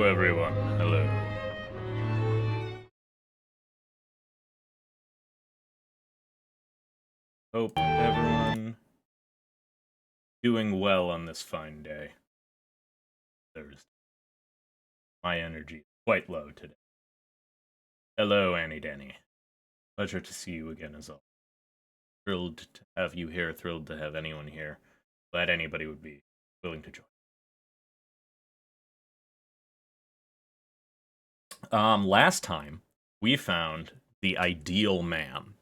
everyone. Hello. Hope everyone doing well on this fine day. Thursday. My energy is quite low today. Hello, Annie Danny. Pleasure to see you again as always. Thrilled to have you here, thrilled to have anyone here. Glad anybody would be willing to join. Last time, we found the ideal man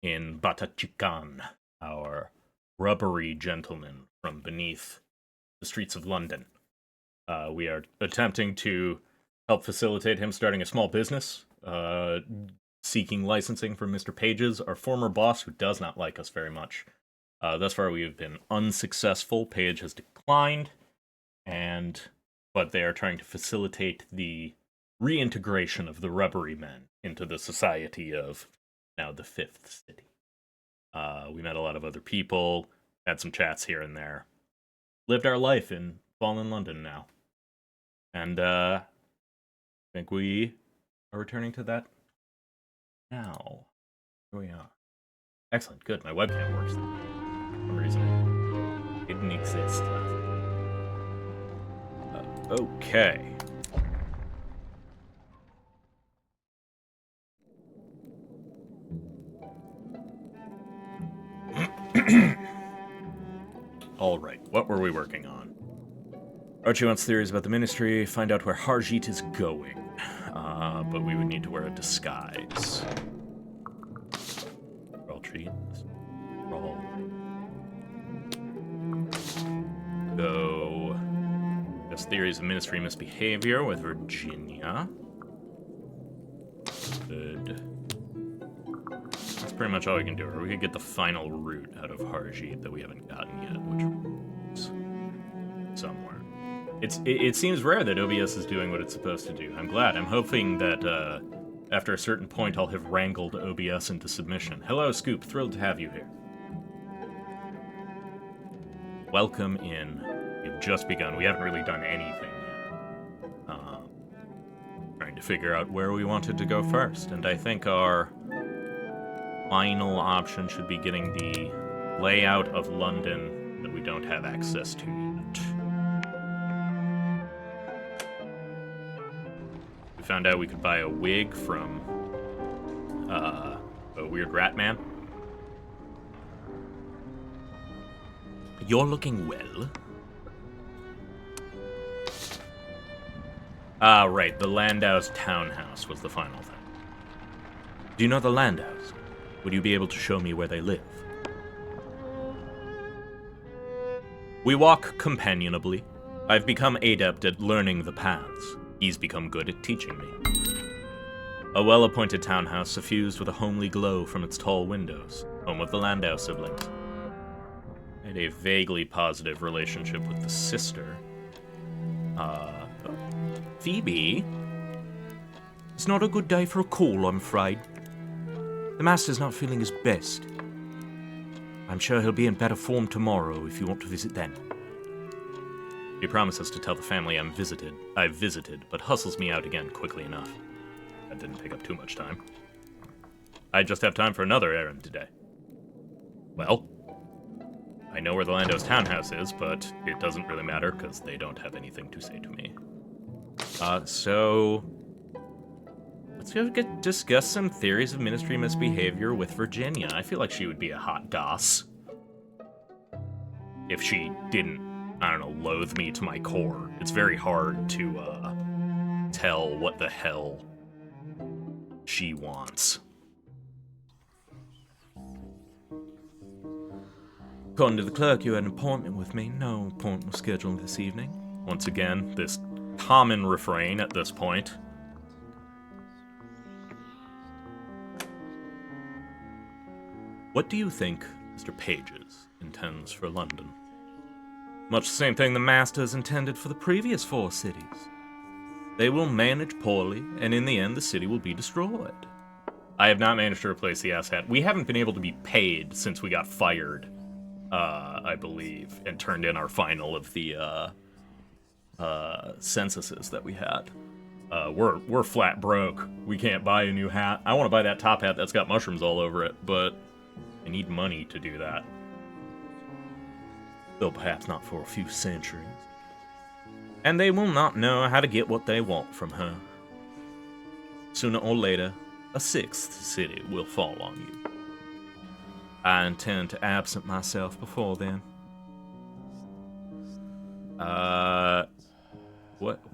in Batachikan, our rubbery gentleman from beneath the streets of London. We are attempting to help facilitate him starting a small business, seeking licensing from Mr. Pages, our former boss, who does not like us very much. Thus far, we have been unsuccessful. Page has declined, but they are trying to facilitate the reintegration of the rubbery men into the society of now the Fifth City. We met a lot of other people, had some chats here and there, lived our life in fallen London now. And I think we are returning to that now. Here we are. Excellent, good. My webcam works. For some reason, it didn't exist. Okay. Alright, what were we working on? Archie wants theories about the Ministry, find out where Harjeet is going. But we would need to wear a disguise. Roll treat. Roll. Go. There's theories of Ministry misbehavior with Virginia. Good. That's pretty much all we can do. Or we could get the final route out of Harjeet that we haven't gotten yet, which is somewhere. It seems rare that OBS is doing what it's supposed to do. I'm glad. I'm hoping that after a certain point I'll have wrangled OBS into submission. Hello, Scoop. Thrilled to have you here. Welcome in. We've just begun. We haven't really done anything yet. Trying to figure out where we wanted to go first, and I think our final option should be getting the layout of London that we don't have access to yet. We found out we could buy a wig from a weird rat man. You're looking well. Right, the Landau's townhouse was the final thing. Do you know the Landaus? Would you be able to show me where they live? We walk companionably. I've become adept at learning the paths. He's become good at teaching me. A well-appointed townhouse suffused with a homely glow from its tall windows, home of the Landau siblings. I had a vaguely positive relationship with the sister. Phoebe? It's not a good day for a call, I'm afraid. The Master's not feeling his best. I'm sure he'll be in better form tomorrow if you want to visit then. He promises to tell the family I've visited, but hustles me out again quickly enough. That didn't take up too much time. I just have time for another errand today. Well, I know where the Landau's townhouse is, but it doesn't really matter because they don't have anything to say to me. So let's go discuss some theories of Ministry misbehavior with Virginia. I feel like she would be a hot goss. If she didn't, I don't know, loathe me to my core. It's very hard to, tell what the hell she wants. According to the clerk, you had an appointment with me. No appointment was scheduled this evening. Once again, this common refrain at this point. What do you think Mr. Pages intends for London? Much the same thing the Masters intended for the previous 4 cities. They will manage poorly, and in the end, the city will be destroyed. I have not managed to replace the asshat. We haven't been able to be paid since we got fired, I believe, and turned in our final of the censuses that we had. We're flat broke. We can't buy a new hat. I want to buy that top hat that's got mushrooms all over it, but I need money to do that. Though perhaps not for a few centuries. And they will not know how to get what they want from her. Sooner or later, a sixth city will fall on you. I intend to absent myself before then.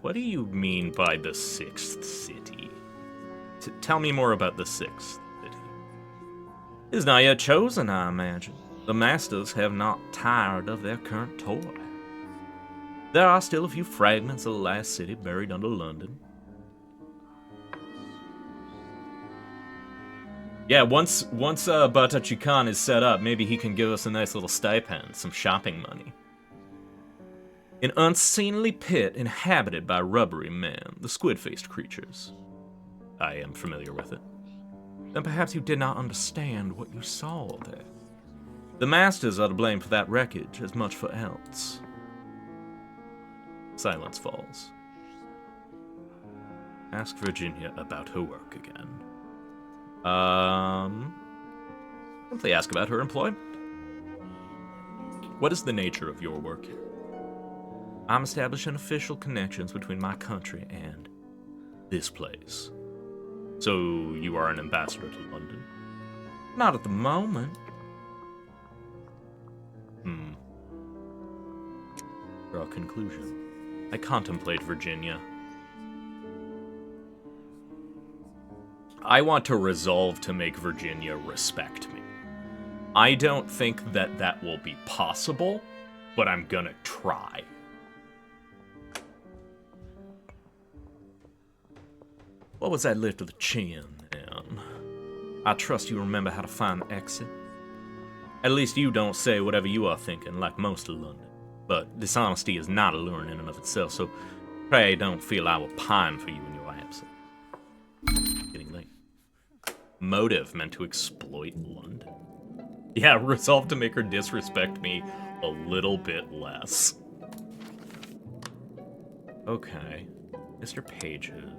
What do you mean by the sixth city? Tell me more about the sixth city. It is not yet chosen, I imagine. The masters have not tired of their current toy. There are still a few fragments of the last city buried under London. Yeah, once Batachikan is set up, maybe he can give us a nice little stipend, some shopping money. An unseemly pit inhabited by rubbery men, the squid-faced creatures. I am familiar with it. Then perhaps you did not understand what you saw there. The masters are to blame for that wreckage as much for else. Silence falls. Ask Virginia about her work again. Simply ask about her employment. What is the nature of your work here? I'm establishing official connections between my country and this place. So, you are an ambassador to London? Not at the moment. Draw a conclusion. I contemplate Virginia. I want to resolve to make Virginia respect me. I don't think that that will be possible, but I'm gonna try. What was that lift of the chin, Anne? I trust you remember how to find the exit. At least you don't say whatever you are thinking, like most of London. But dishonesty is not alluring in and of itself, so pray don't feel I will pine for you in your absence. Getting late. Motive meant to exploit London. Yeah, resolve to make her disrespect me a little bit less. Okay. Mr. Pages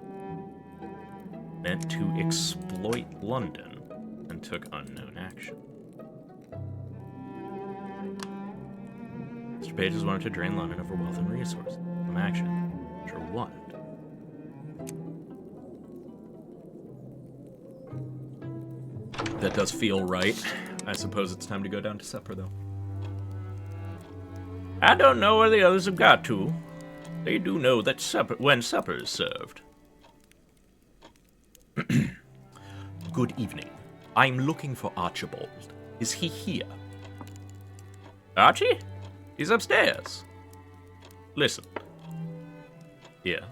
meant to exploit London and took unknown action. Mr. Pages wanted to drain London of her wealth and resources. From action. Sure what? That does feel right. I suppose it's time to go down to supper, though. I don't know where the others have got to. They do know that when supper is served. Good evening. I'm looking for Archibald. Is he here? Archie? He's upstairs. Listen. Yes.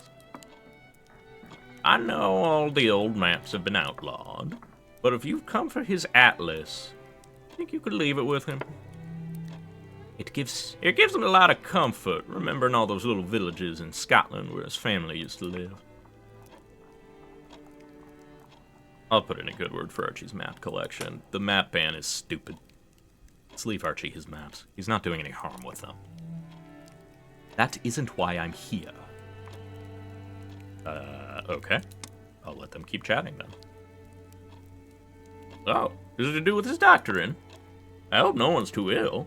I know all the old maps have been outlawed, but if you've come for his atlas, I think you could leave it with him. It gives him a lot of comfort, remembering all those little villages in Scotland where his family used to live. I'll put in a good word for Archie's map collection. The map ban is stupid. Let's leave Archie his maps. He's not doing any harm with them. That isn't why I'm here. Okay. I'll let them keep chatting then. Oh, is it to do with his doctoring? I hope no one's too ill.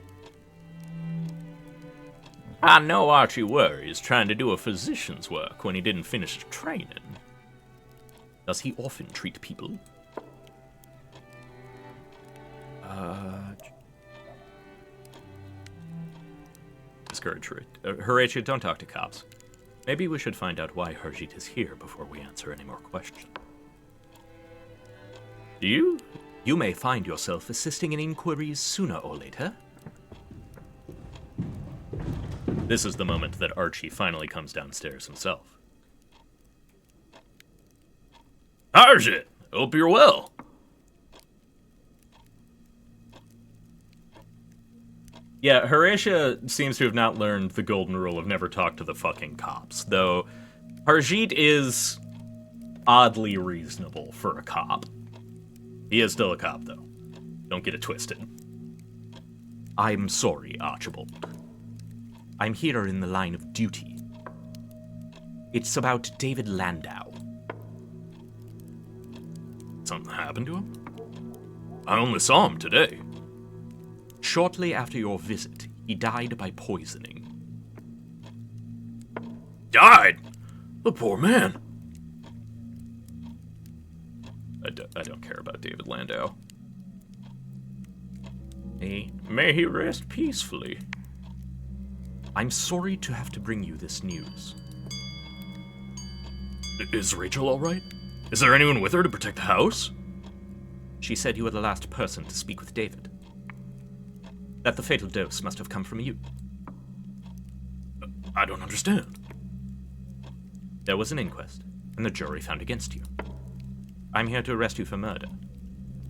I know Archie worries trying to do a physician's work when he didn't finish his training. Does he often treat people? Discourage Horatio, don't talk to cops. Maybe we should find out why Harjit is here before we answer any more questions. You may find yourself assisting in inquiries sooner or later. This is the moment that Archie finally comes downstairs himself. Harjit, hope you're well. Yeah, Horatio seems to have not learned the golden rule of never talk to the fucking cops, though Harjit is oddly reasonable for a cop. He is still a cop, though. Don't get it twisted. I'm sorry, Archibald. I'm here in the line of duty. It's about David Landau. Something happened to him? I only saw him today. Shortly after your visit, he died by poisoning. Died? The poor man. I don't care about David Landau. May he rest peacefully. I'm sorry to have to bring you this news. Is Rachel all right? Is there anyone with her to protect the house? She said you were the last person to speak with David. That the fatal dose must have come from you. I don't understand. There was an inquest, and the jury found against you. I'm here to arrest you for murder.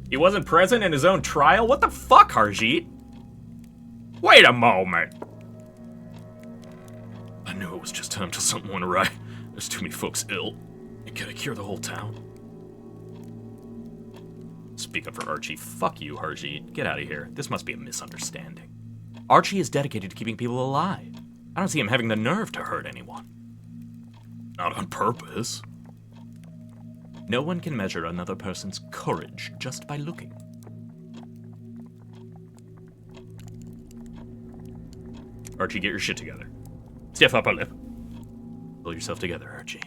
He wasn't present in his own trial? What the fuck, Harjeet? Wait a moment! I knew it was just time till something went awry. There's too many folks ill. Can I cure the whole town? Speaking for Archie, fuck you, Harjeet. Get out of here. This must be a misunderstanding. Archie is dedicated to keeping people alive. I don't see him having the nerve to hurt anyone. Not on purpose. No one can measure another person's courage just by looking. Archie, get your shit together. Stiff upper lip. Pull yourself together, Archie.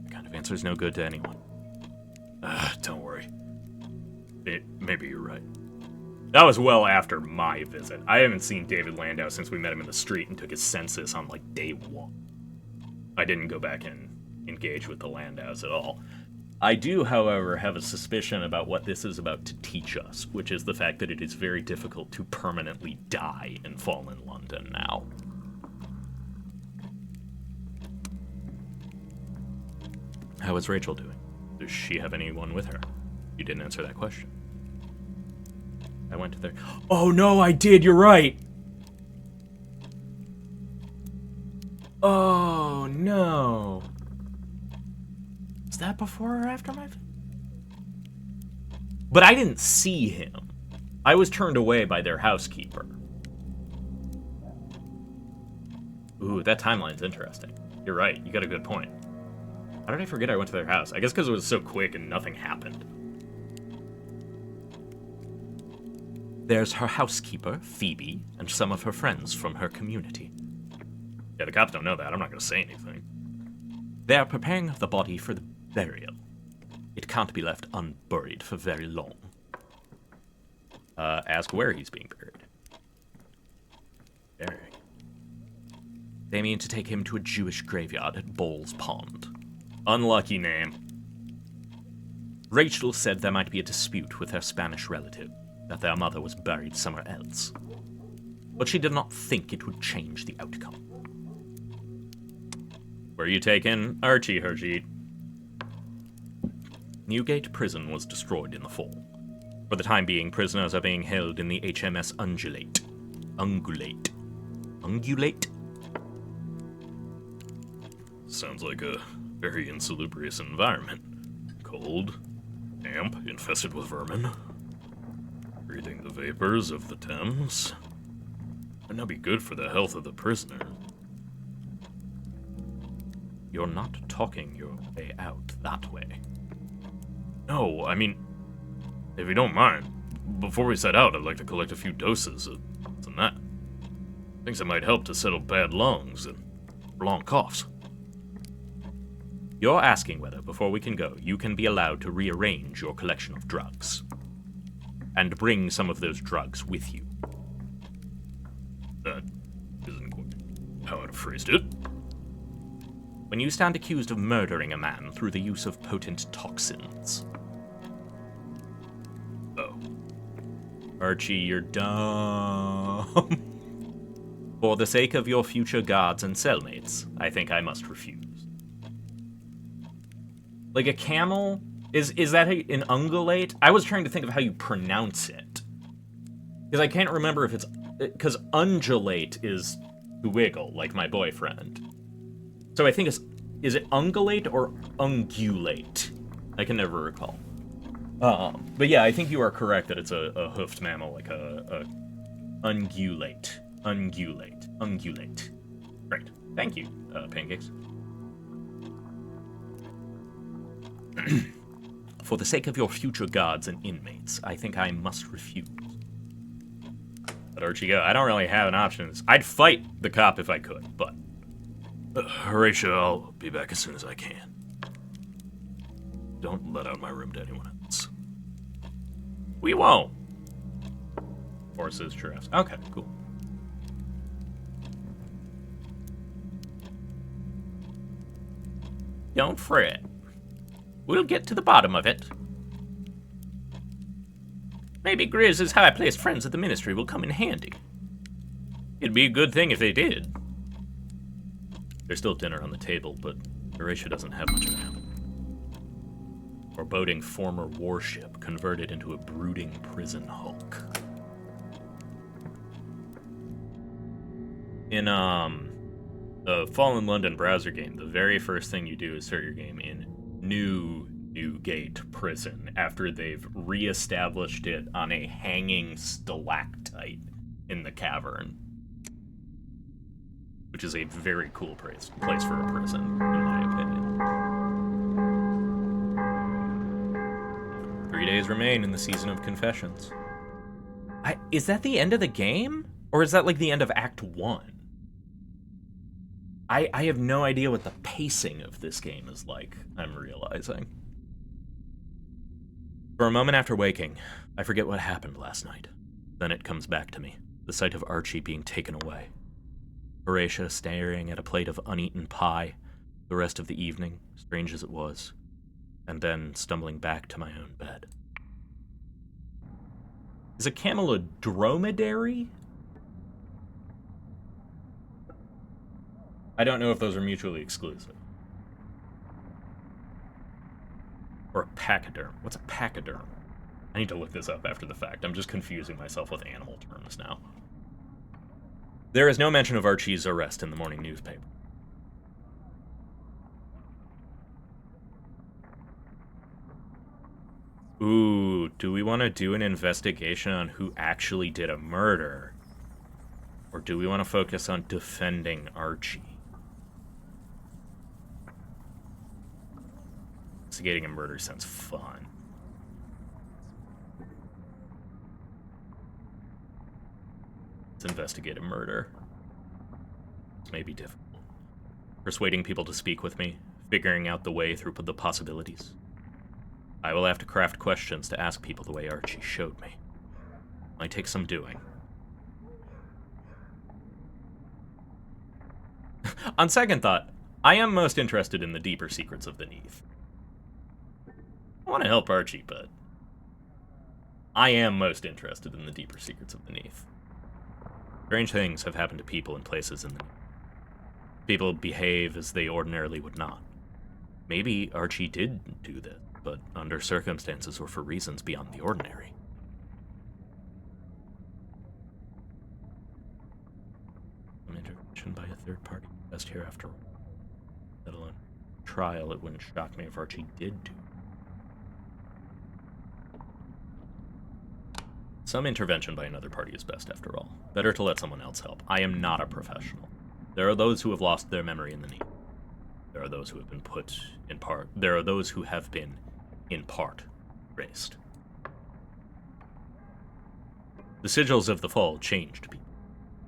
That kind of answer is no good to anyone. Don't worry. Maybe you're right. That was well after my visit. I haven't seen David Landau since we met him in the street and took his census on, like, day one. I didn't go back and engage with the Landaus at all. I do, however, have a suspicion about what this is about to teach us, which is the fact that it is very difficult to permanently die in fallen London now. How is Rachel doing? Does she have anyone with her? You didn't answer that question. I went to their... Oh no, I did, you're right! Oh no. Is that before or after my... But I didn't see him. I was turned away by their housekeeper. Ooh, that timeline's interesting. You're right, you got a good point. How did I forget I went to their house? I guess because it was so quick and nothing happened. There's her housekeeper, Phoebe, and some of her friends from her community. Yeah, the cops don't know that. I'm not going to say anything. They're preparing the body for the burial. It can't be left unburied for very long. Ask where he's being buried. Burying. They mean to take him to a Jewish graveyard at Bowles Pond. Unlucky name. Rachel said there might be a dispute with her Spanish relative, that their mother was buried somewhere else. But she did not think it would change the outcome. Where are you taking Archie, Harjeet? Newgate Prison was destroyed in the fall. For the time being, prisoners are being held in the HMS Ungulate. Ungulate? Sounds like a very insalubrious environment. Cold, damp, infested with vermin. Breathing the vapors of the Thames. Would not be good for the health of the prisoner. You're not talking your way out that way. No, I mean, if you don't mind, before we set out, I'd like to collect a few doses of this and that. Things that might help to settle bad lungs and long coughs. You're asking whether, before we can go, you can be allowed to rearrange your collection of drugs. And bring some of those drugs with you. That isn't quite how I'd have phrased it. When you stand accused of murdering a man through the use of potent toxins. Oh. Archie, you're dumb. For the sake of your future guards and cellmates, I think I must refuse. Like a camel? Is that an ungulate? I was trying to think of how you pronounce it. Because I can't remember if it's... Because undulate is to wiggle, like my boyfriend. So I think it's... Is it ungulate or ungulate? I can never recall. But yeah, I think you are correct that it's a hoofed mammal, like a ungulate. Ungulate. Great. Thank you, Pancakes. For the sake of your future guards and inmates, I think I must refuse. Let Archie go. I don't really have an option. I'd fight the cop if I could, but... Horatio, I'll be back as soon as I can. Don't let out my room to anyone else. We won't. Horses, giraffes. Okay, cool. Don't fret. We'll get to the bottom of it. Maybe Grizz's high-placed friends at the ministry will come in handy. It'd be a good thing if they did. There's still dinner on the table, but Horatio doesn't have much of an appetite. Foreboding former warship converted into a brooding prison hulk. In the Fallen London browser game, the very first thing you do is start your game in Newgate Prison after they've re-established it on a hanging stalactite in the cavern, which is a very cool place for a prison, in my opinion. 3 days remain in the season of confessions. Is that the end of the game? Or is that like the end of Act 1? I have no idea what the pacing of this game is like, I'm realizing. For a moment after waking, I forget what happened last night. Then it comes back to me, the sight of Archie being taken away. Horatio staring at a plate of uneaten pie, the rest of the evening, strange as it was, and then stumbling back to my own bed. Is a camel a dromedary? I don't know if those are mutually exclusive. Or a pachyderm. What's a pachyderm? I need to look this up after the fact. I'm just confusing myself with animal terms now. There is no mention of Archie's arrest in the morning newspaper. Ooh, do we want to do an investigation on who actually did a murder? Or do we want to focus on defending Archie? Investigating a murder sounds fun. Let's investigate a murder. This may be difficult. Persuading people to speak with me, figuring out the way through the possibilities. I will have to craft questions to ask people the way Archie showed me. Might take some doing. On second thought, I am most interested in the deeper secrets of the Neath. I want to help Archie, but I am most interested in the deeper secrets of the Neath. Strange things have happened to people and places in the Neath. People behave as they ordinarily would not. Maybe Archie did do this, but under circumstances or for reasons beyond the ordinary. Some intervention by a third party. Best here after all. Let alone trial, it wouldn't shock me if Archie did do. Some intervention by another party is best after all. Better to let someone else help. I am not a professional. There are those who have lost their memory in the Neath. There are those who have been put in part. There are those who have been, in part, erased. The sigils of the fall changed people.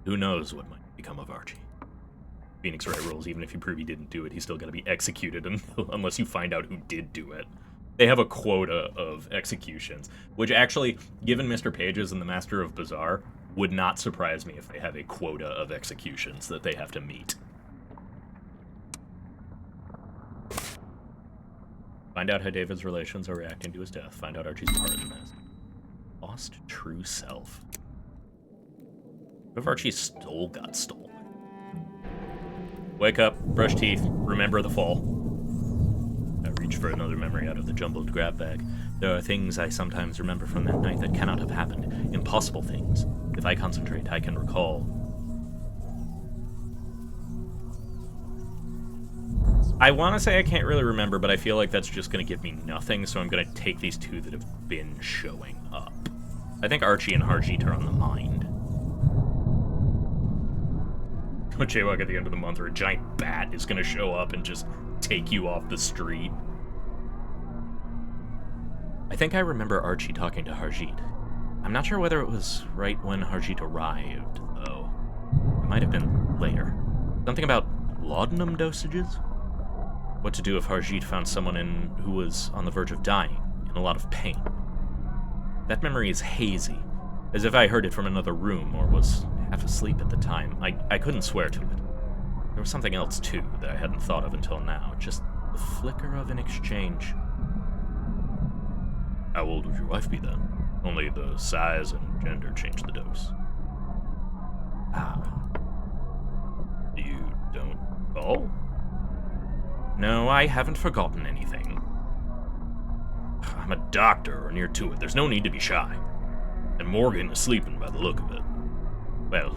Who knows what might become of Archie? Phoenix Wright rules, even if you prove he didn't do it, he's still gonna be executed unless you find out who did do it. They have a quota of executions, which actually, given Mr. Pages and the Master of Bizarre, would not surprise me if they have a quota of executions that they have to meet. Find out how David's relations are reacting to his death. Find out Archie's part in this. Lost true self. What if Archie's soul got stolen? Wake up, brush teeth, remember the fall. I reach for another memory out of the jumbled grab bag. There are things I sometimes remember from that night that cannot have happened. Impossible things. If I concentrate, I can recall. I want to say I can't really remember, but I feel like that's just going to give me nothing, so I'm going to take these two that have been showing up. I think Archie and Harjeet are on the mind. A jaywalk at the end of the month, or a giant bat is going to show up and just take you off the street. I think I remember Archie talking to Harjeet. I'm not sure whether it was right when Harjeet arrived, though. It might have been later. Something about laudanum dosages? What to do if Harjeet found someone who was on the verge of dying, in a lot of pain. That memory is hazy, as if I heard it from another room or was half asleep at the time. I couldn't swear to it. There was something else, too, that I hadn't thought of until now. Just the flicker of an exchange. How old would your wife be then? Only the size and gender changed the dose. Ah. You don't recall? No, I haven't forgotten anything. I'm a doctor, or near to it. There's no need to be shy. And Morgan is sleeping by the look of it. Well,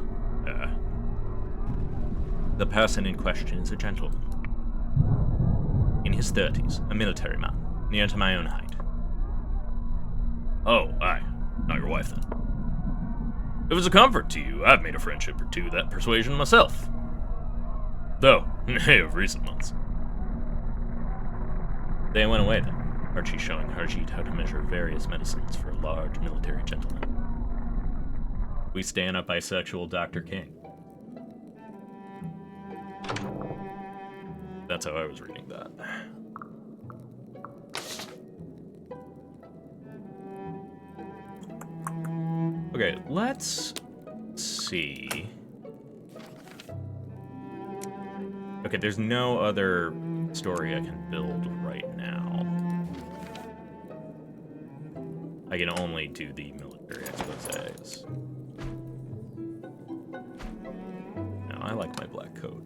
The person in question is a gentleman. In his 30s, a military man, near to my own height. Oh, aye. Not your wife, then. If it's a comfort to you, I've made a friendship or two that persuasion myself. Though, nay, of recent months. They went away then, Archie showing Harjeet how to measure various medicines for a large military gentleman. We stand up bisexual Dr. King. That's how I was reading that. Okay, let's see. Okay, there's no other story I can build right now. I can only do the military exposés. No, I like my black coat.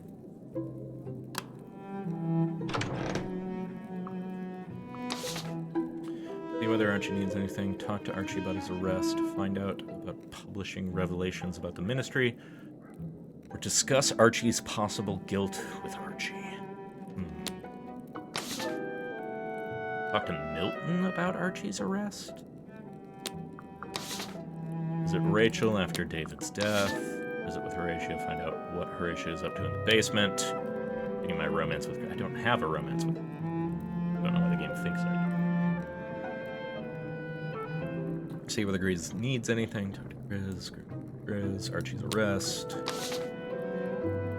See whether Archie needs anything. Talk to Archie about his arrest. Find out about publishing revelations about the ministry. Or discuss Archie's possible guilt with Archie. Talk to Milton about Archie's arrest? Visit Rachel after David's death. Visit with Horatio. Find out what Horatio is up to in the basement. Getting my romance with... I don't have a romance with... I don't know why the game thinks I do. See whether Grizz needs anything. Talk to Grizz. Archie's arrest.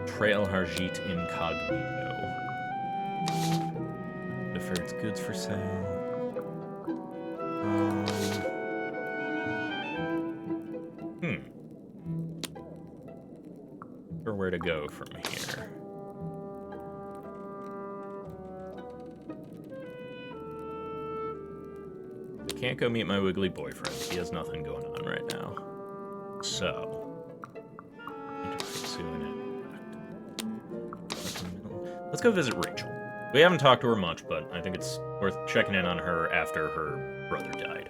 Trail Harjeet incognito. Deferred's goods for sale. Or where to go from here. I can't go meet my wiggly boyfriend. He has nothing going on right now. So, let's go visit Rachel. We haven't talked to her much, but I think it's worth checking in on her after her brother died.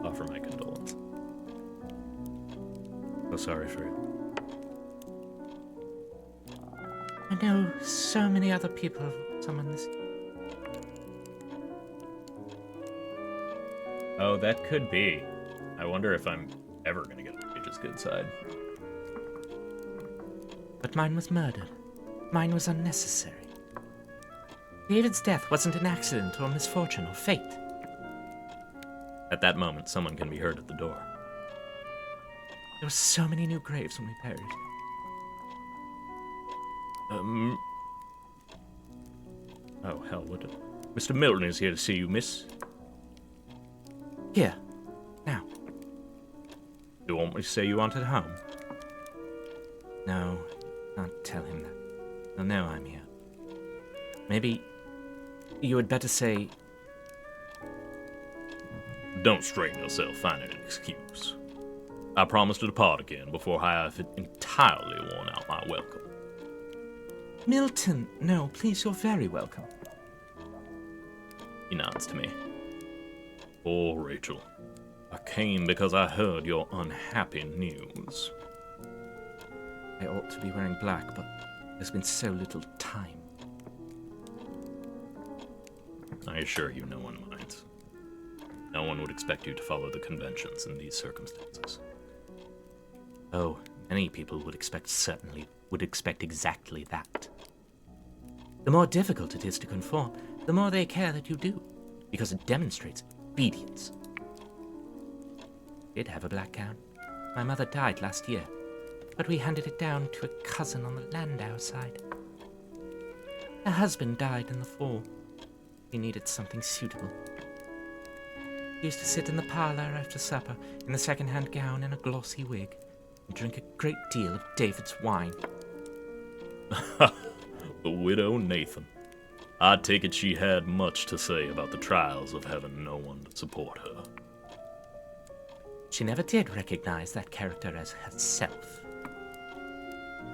Offer my condolence. So sorry for you. I know so many other people have summoned this. Oh, that could be. I wonder if I'm ever gonna get on Page's good side. But mine was murdered. Mine was unnecessary. David's death wasn't an accident or misfortune or fate. At that moment, someone can be heard at the door. There were so many new graves when we buried him. Oh, hell, what did... Mr. Milton is here to see you, miss. Here. Now. You want me to say you wanted home? No, can't tell him that. He'll know I'm here. Maybe you had better say... Don't strain yourself finding an excuse. I promise to depart again before I have entirely worn out my welcome. Milton! No, please, you're very welcome. He nods to me. Poor Rachel. I came because I heard your unhappy news. I ought to be wearing black, but there's been so little time. I assure you no one minds. No one would expect you to follow the conventions in these circumstances. Oh, many people would expect certainly would expect exactly that. The more difficult it is to conform, the more they care that you do, because it demonstrates obedience. I did have a black gown. My mother died last year, but we handed it down to a cousin on the Landau side. Her husband died in the fall. He needed something suitable. He used to sit in the parlor after supper in a second-hand gown and a glossy wig, and drink a great deal of David's wine. The widow Nathan. I take it she had much to say about the trials of having no one to support her. She never did recognize that character as herself.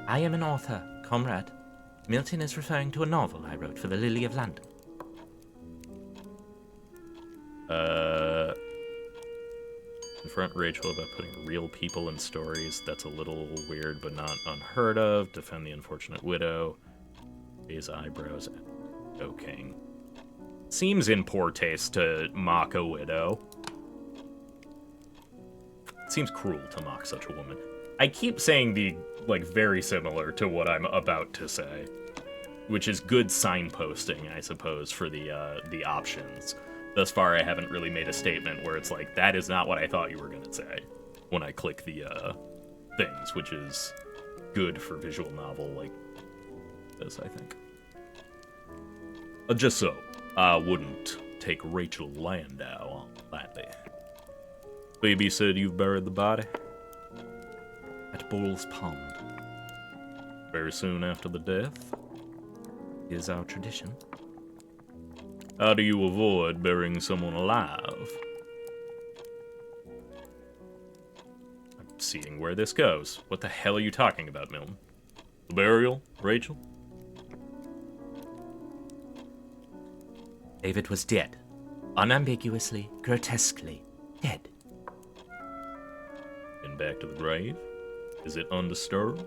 I am an author, comrade. Milton is referring to a novel I wrote for the Lily of London. Confront Rachel about putting real people in stories. That's a little weird, but not unheard of. Defend the unfortunate widow. Raise eyebrows at joking. Seems in poor taste to mock a widow. Seems cruel to mock such a woman. I keep saying the, very similar to what I'm about to say, which is good signposting, I suppose, for the options. Thus far, I haven't really made a statement where it's like, that is not what I thought you were going to say when I click the things, which is good for visual novel like this, I think. Just so, I wouldn't take Rachel Landau on lightly. Baby said you've buried the body? At Bull's Pond. Very soon after the death? Is our tradition. How do you avoid burying someone alive? I'm seeing where this goes. What the hell are you talking about, Milton? The burial, Rachel? David was dead. Unambiguously, grotesquely dead. And back to the grave? Is it undisturbed?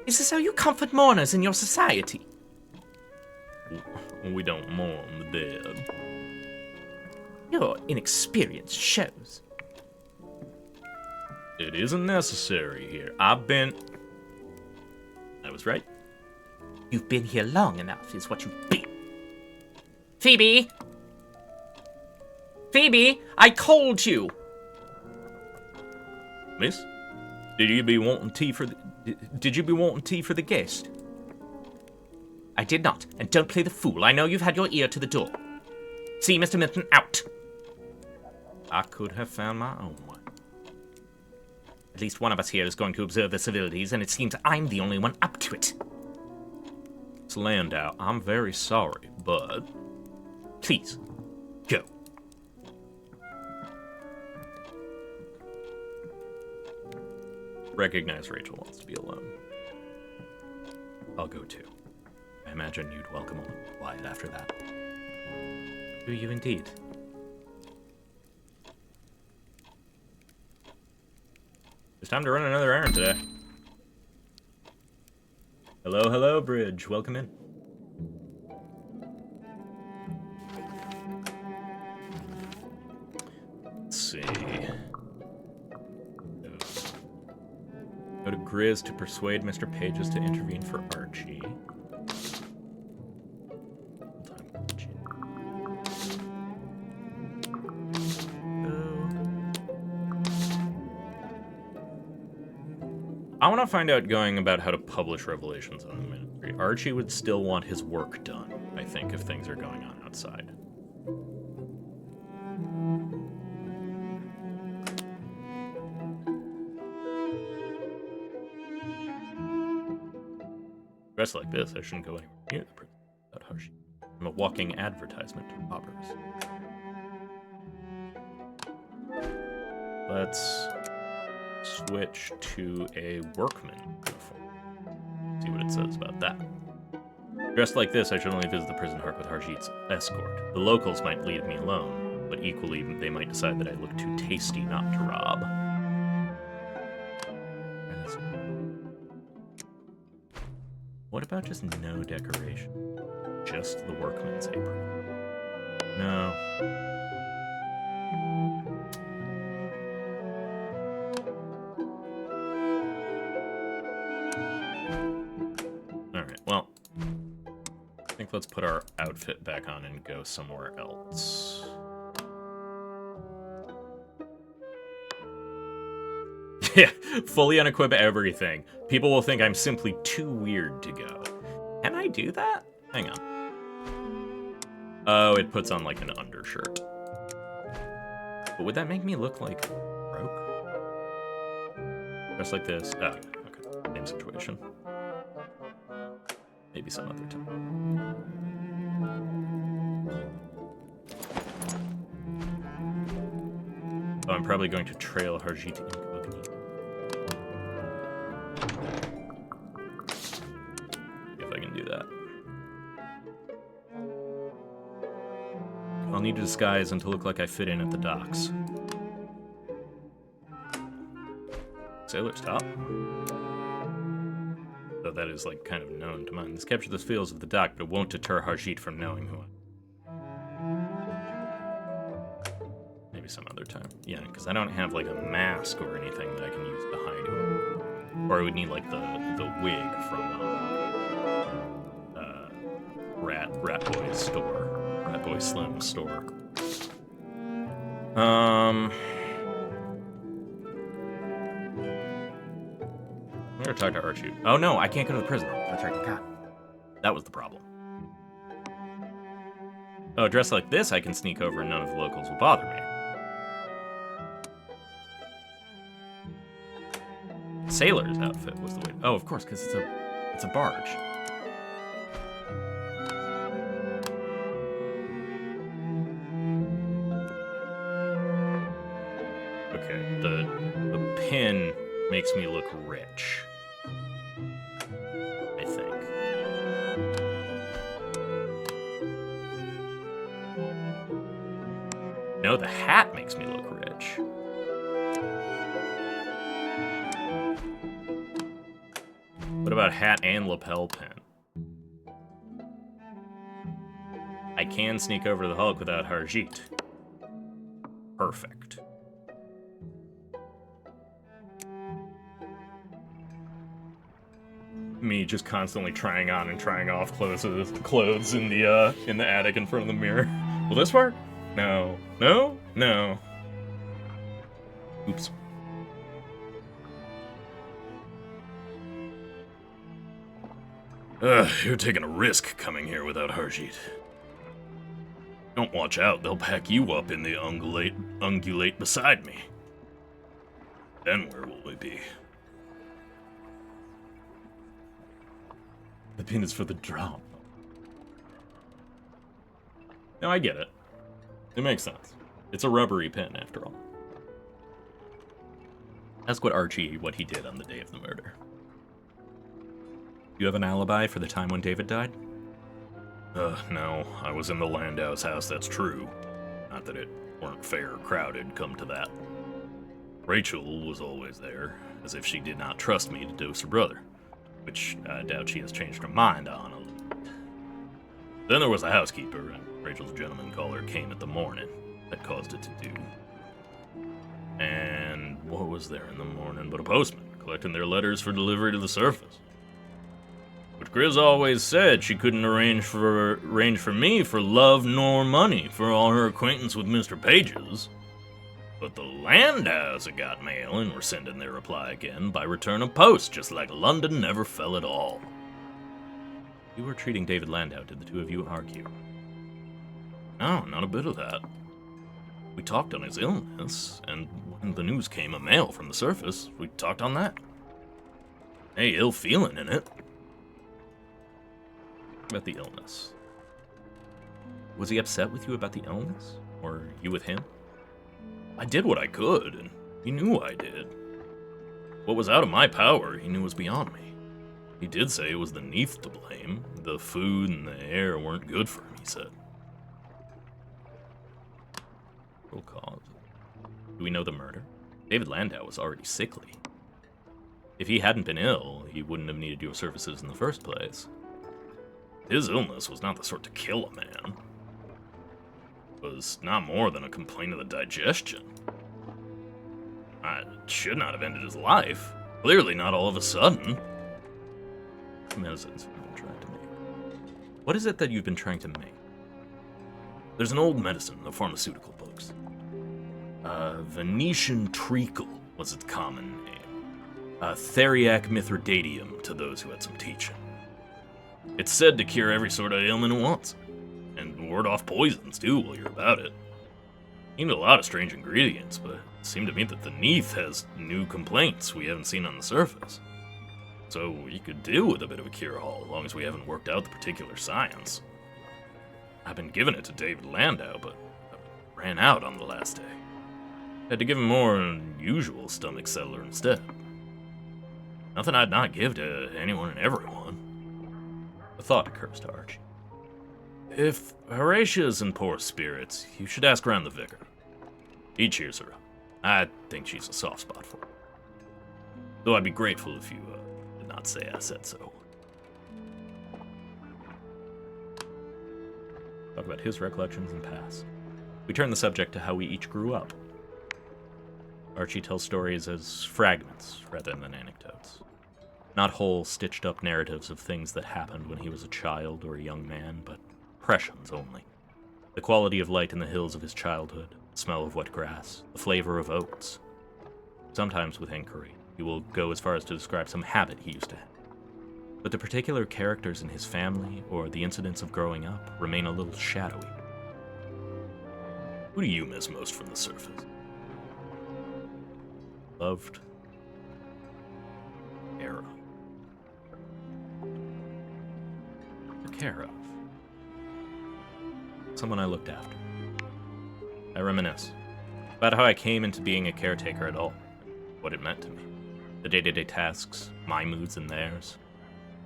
Is this how you comfort mourners in your society? We don't mourn the dead. Your inexperience shows. It isn't necessary here. I was right. You've been here long enough, is what you've been. Phoebe! Phoebe, I called you! Miss? Did you be wanting tea for the guest? I did not, and don't play the fool. I know you've had your ear to the door. See Mr. Milton out. I could have found my own way. At least one of us here is going to observe the civilities, and it seems I'm the only one up to it. Miss Landau, I'm very sorry, but... Please, go. Recognize Rachel wants to be alone. I'll go too. I imagine you'd welcome a little quiet after that. Do you indeed? It's time to run another errand today. Hello, Bridge. Welcome in. Let's see. Go to Grizz to persuade Mr. Pages to intervene for Archie. I want to find out going about how to publish Revelations on the Ministry. Archie would still want his work done, I think, if things are going on outside. Dressed like this, I shouldn't go anywhere near the prison without Hashi. I'm a walking advertisement to robbers. Let's switch to a workman uniform. See what it says about that. Dressed like this, I should only visit the prison Hark with Harshit's escort. The locals might leave me alone, but equally they might decide that I look too tasty not to rob. What about just no decoration? Just the workman's apron? No. Alright, well, I think let's put our outfit back on and go somewhere else. Yeah, fully unequip everything. People will think I'm simply too weird to go. Can I do that? Hang on. Oh, it puts on like an undershirt. But would that make me look like broke? Just like this. Oh, okay. Same situation. Maybe some other time. Oh, I'm probably going to trail Harjit incognito. If I can do that. I'll need to disguise and to look like I fit in at the docks. Sailor's top. Though that is, like, kind of known to mine. This captures the feels of the dock, but it won't deter Harjit from knowing who I am. Maybe some other time. Yeah, because I don't have, like, a mask or anything that I can use to hide him. Or I would need, like, the wig from, Rat Boy's store. Rat Boy Slim's store. I'm gonna talk to Archie. Oh no, I can't go to the prison. That's right, God. That was the problem. Oh, dressed like this, I can sneak over and none of the locals will bother me. Sailor's outfit was the way. Oh, of course, because it's a barge. Okay, the pin makes me look rich. I think. No, the hat makes me look rich. What about hat and lapel pin? I can sneak over to the Hulk without Harjit. Perfect. Me just constantly trying on and trying off clothes in the attic in front of the mirror. Will this work? No. No? No. Oops. You're taking a risk coming here without Harjit. Don't watch out, they'll pack you up in the ungulate beside me. Then where will we be? The pin is for the drop. No, I get it. It makes sense. It's a rubbery pin, after all. Ask Archie what he did on the day of the murder. You have an alibi for the time when David died? No. I was in the Landau's house, that's true. Not that it weren't fair or crowded, come to that. Rachel was always there, as if she did not trust me to dose her brother. Which I doubt she has changed her mind on a little bit. Then there was the housekeeper, and Rachel's gentleman caller came at the morning. That caused it to do. And what was there in the morning but a postman, collecting their letters for delivery to the surface? But Grizz always said she couldn't arrange for me for love nor money for all her acquaintance with Mr. Pages. But the Landau's had got mail and were sending their reply again by return of post, just like London never fell at all. You were treating David Landau, did the two of you argue? No, not a bit of that. We talked on his illness, and when the news came of mail from the surface, we talked on that. Hey, ill feeling in it. About the illness. Was he upset with you about the illness? Or you with him? I did what I could, and he knew I did. What was out of my power, he knew was beyond me. He did say it was the Neath to blame. The food and the air weren't good for him, he said. Real cause. Do we know the murder? David Landau was already sickly. If he hadn't been ill, he wouldn't have needed your services in the first place. His illness was not the sort to kill a man. It was not more than a complaint of the digestion. It should not have ended his life. Clearly not all of a sudden. medicines we've been trying to make. What is it that you've been trying to make? There's an old medicine in the pharmaceutical books. Venetian treacle was its common name. Theriac mithridatium to those who had some teaching. It's said to cure every sort of ailment at once, and ward off poisons too while you're about it. You need a lot of strange ingredients, but it seemed to me that the Neath has new complaints we haven't seen on the surface. So you could deal with a bit of a cure-all, as long as we haven't worked out the particular science. I've been giving it to David Landau, but I ran out on the last day. Had to give him more unusual stomach settler instead. Nothing I'd not give to anyone and everyone. A thought occurs to Archie. If Horatia's in poor spirits, you should ask around the vicar. He cheers her up. I think she's a soft spot for her. Though I'd be grateful if you did not say I said so. Talk about his recollections and past. We turn the subject to how we each grew up. Archie tells stories as fragments rather than anecdotes. Not whole, stitched-up narratives of things that happened when he was a child or a young man, but impressions only. The quality of light in the hills of his childhood, the smell of wet grass, the flavor of oats. Sometimes with inquiry, he will go as far as to describe some habit he used to have. But the particular characters in his family or the incidents of growing up remain a little shadowy. Who do you miss most from the surface? Loved era. Took care of. Someone I looked after. I reminisce about how I came into being a caretaker at all, what it meant to me, the day-to-day tasks, my moods and theirs.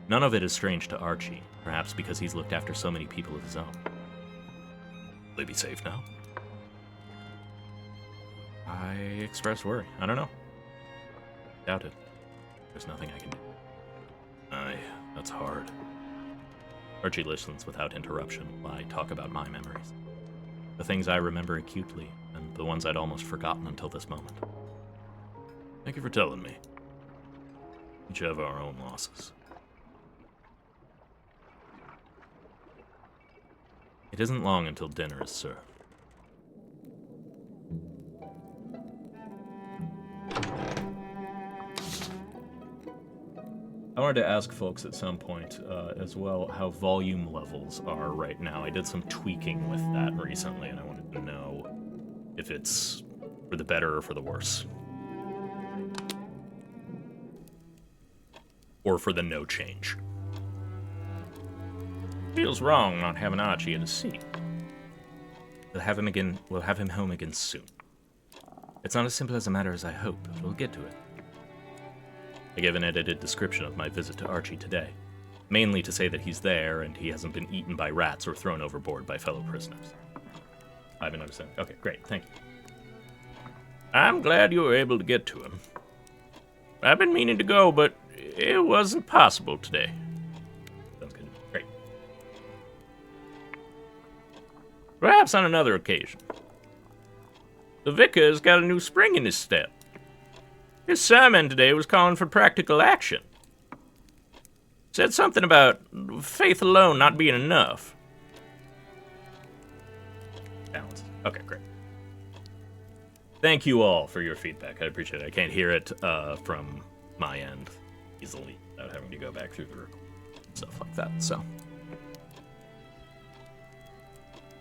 None of it is strange to Archie, perhaps because he's looked after so many people of his own. Will they be safe now? I express worry. I don't know. Doubt it. There's nothing I can do. Aye, that's hard. Archie listens without interruption while I talk about my memories. The things I remember acutely, and the ones I'd almost forgotten until this moment. Thank you for telling me. Each have our own losses. It isn't long until dinner is served. I wanted to ask folks at some point as well how volume levels are right now. I did some tweaking with that recently, and I wanted to know if it's for the better or for the worse. Or for the no change. Feels wrong not having Archie at his seat. We'll have him home again soon. It's not as simple as a matter as I hope, but we'll get to it. I gave an edited description of my visit to Archie today, mainly to say that he's there and he hasn't been eaten by rats or thrown overboard by fellow prisoners. I haven't noticed that. Okay, great, thank you. I'm glad you were able to get to him. I've been meaning to go, but it wasn't possible today. Sounds good. Great. Perhaps on another occasion. The vicar's got a new spring in his step. His sermon today was calling for practical action. Said something about faith alone not being enough. Balance. Okay, great. Thank you all for your feedback. I appreciate it. I can't hear it from my end easily without having to go back through the room. Stuff like that, so.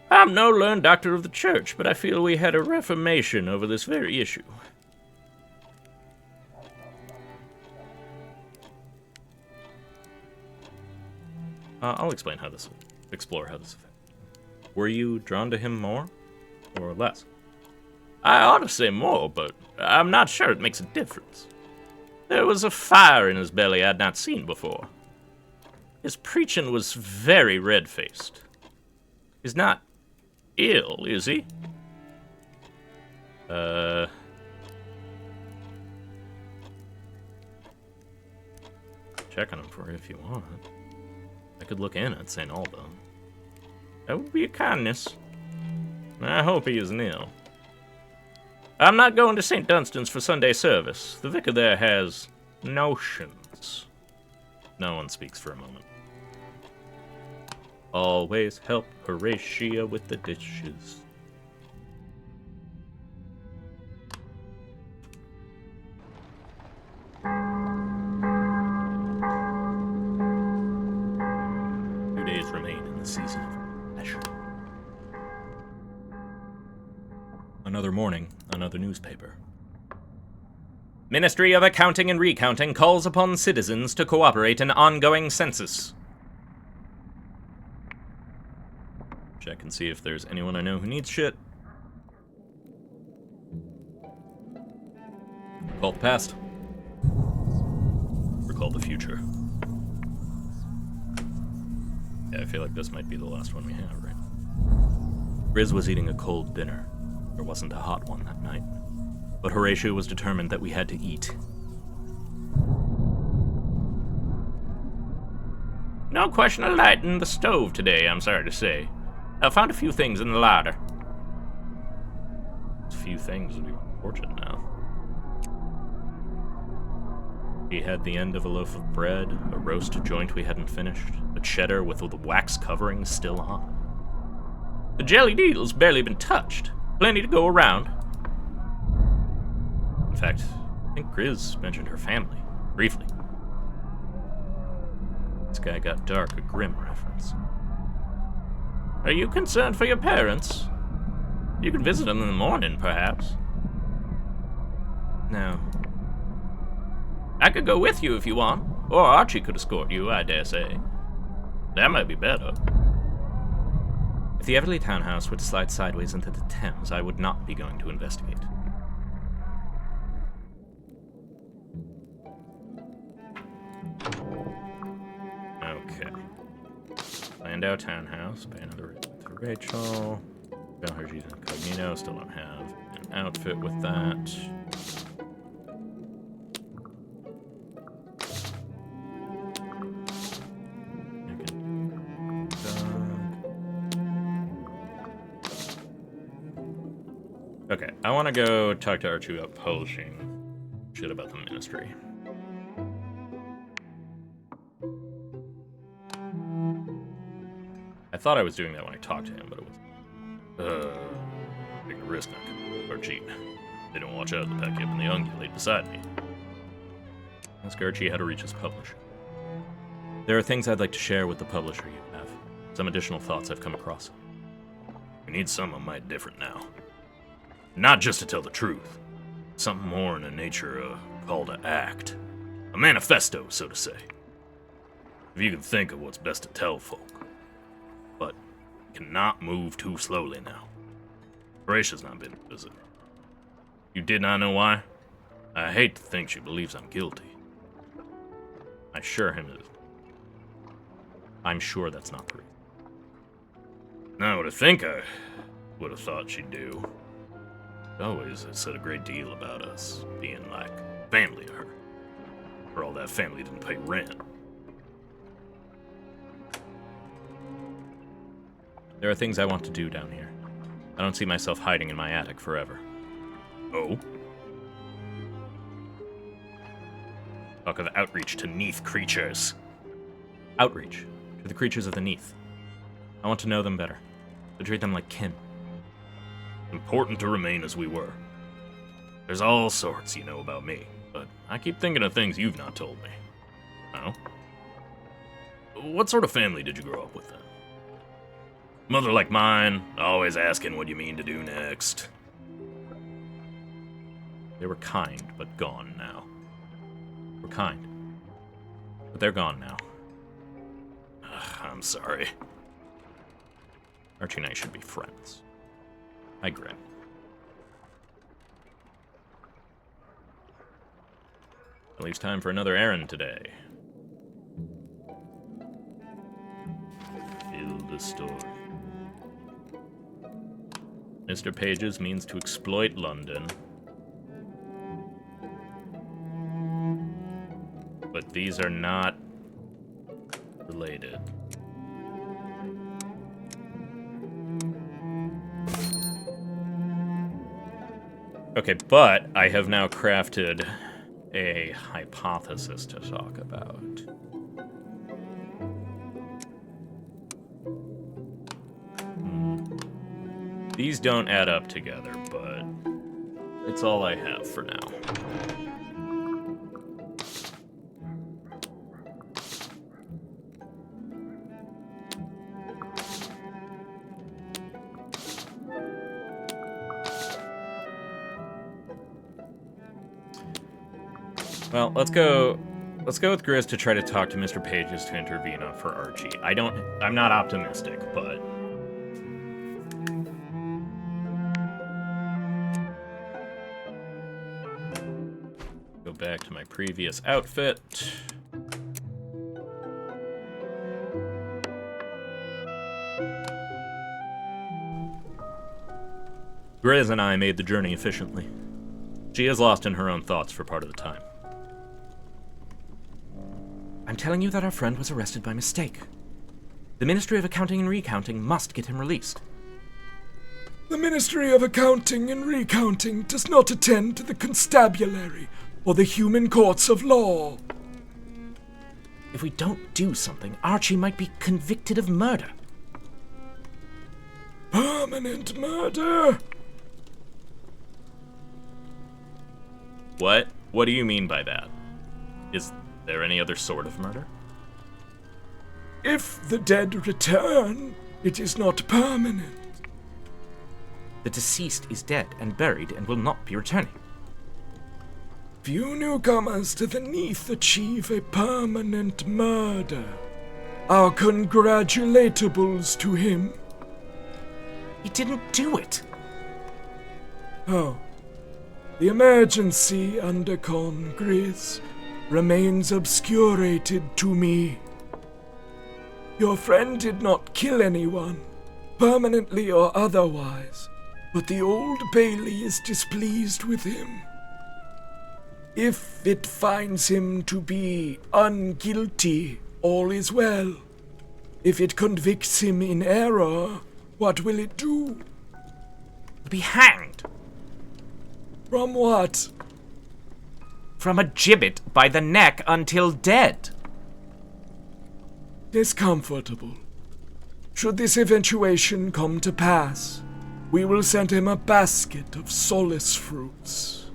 I'm no learned doctor of the church, but I feel we had a reformation over this very issue. I'll explain how this, explore how this affects. Were you drawn to him more or less? I ought to say more, but I'm not sure it makes a difference. There was a fire in his belly I'd not seen before. His preaching was very red-faced. He's not ill, is he? Check on him for you if you want. I could look in at St. Alban. That would be a kindness. I hope he isn't ill. I'm not going to St. Dunstan's for Sunday service. The vicar there has notions. No one speaks for a moment. Always help Horatia with the dishes. Remain in the season of pleasure. Another morning, another newspaper. Ministry of Accounting and Recounting calls upon citizens to cooperate in ongoing census. Check and see if there's anyone I know who needs shit. Recall the past. Recall the future. Yeah, I feel like this might be the last one we have, right? Riz was eating a cold dinner. There wasn't a hot one that night. But Horatio was determined that we had to eat. No question of light in the stove today, I'm sorry to say. I found a few things in the larder. A few things would be unfortunate now. He had the end of a loaf of bread, a roast joint we hadn't finished, a cheddar with the wax covering still on. The jelly needle's barely been touched. Plenty to go around. In fact, I think Grizz mentioned her family, briefly. This guy got dark, a grim reference. Are you concerned for your parents? You can visit them in the morning, perhaps. No. I could go with you if you want, or Archie could escort you, I dare say. That might be better. If the Everly townhouse were to slide sideways into the Thames, I would not be going to investigate. Okay. Landau townhouse, pay another to Rachel. Got her she's incognito, still don't have an outfit with that. Okay, I want to go talk to Archie about publishing shit about the ministry. I thought I was doing that when I talked to him, but it was big a risk or cheat. They don't watch out, they'll pack you up in the ungulate beside me. Ask Archie how to reach his publisher. There are things I'd like to share with the publisher you have. Some additional thoughts I've come across. We need something mighty different now. Not just to tell the truth. Something more in the nature of a call to act. A manifesto, so to say. If you can think of what's best to tell folk. But cannot move too slowly now. Horatia's not been to visit. You did not know why? I hate to think she believes I'm guilty. I assure him that I'm sure that's not the reason. Now, what I think I would have thought she'd do. Always has said a great deal about us being like family to her. For all that family didn't pay rent. There are things I want to do down here. I don't see myself hiding in my attic forever. Oh? Talk of outreach to Neath creatures. Outreach to the creatures of the Neath. I want to know them better. To treat them like kin. Important to remain as we were. There's all sorts you know about me, but I keep thinking of things you've not told me. Oh? What sort of family did you grow up with then? Mother like mine, always asking what you mean to do next. They were kind, but gone now. We're kind. But they're gone now. I'm sorry. Archie and I should be friends. I grin. It leaves time for another errand today. Fill the store. Mr. Page's means to exploit London. But these are not related. Okay, but I have now crafted a hypothesis to talk about. These don't add up together, but it's all I have for now. Well, let's go with Grizz to try to talk to Mr. Pages to intervene for Archie. I'm not optimistic, but go back to my previous outfit. Grizz and I made the journey efficiently. She is lost in her own thoughts for part of the time. I'm telling you that our friend was arrested by mistake. The Ministry of Accounting and Recounting must get him released. The Ministry of Accounting and Recounting does not attend to the constabulary or the human courts of law. If we don't do something, Archie might be convicted of murder. Permanent murder? What? What do you mean by that? Is there any other sort of murder? If the dead return, it is not permanent. The deceased is dead and buried and will not be returning. Few newcomers to the Neath achieve a permanent murder. Our congratulatables to him. He didn't do it. Oh. The emergency undercon Grizz remains obscurated to me. Your friend did not kill anyone, permanently or otherwise, but the Old Bailey is displeased with him. If it finds him to be unguilty, all is well. If it convicts him in error, what will it do? He'll be hanged. From what? From a gibbet by the neck until dead. Discomfortable. Should this eventuation come to pass, we will send him a basket of solace fruits.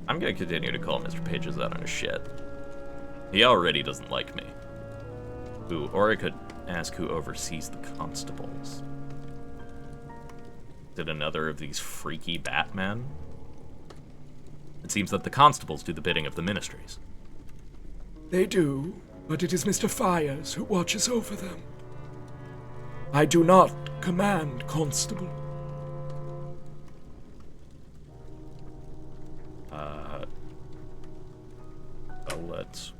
I'm gonna continue to call Mr. Pages out on his shit. He already doesn't like me. Ooh, or I could ask who oversees the constables. Is it another of these freaky Batmen? It seems that the constables do the bidding of the ministries. They do, but it is Mr. Fires who watches over them. I do not command constable. Well,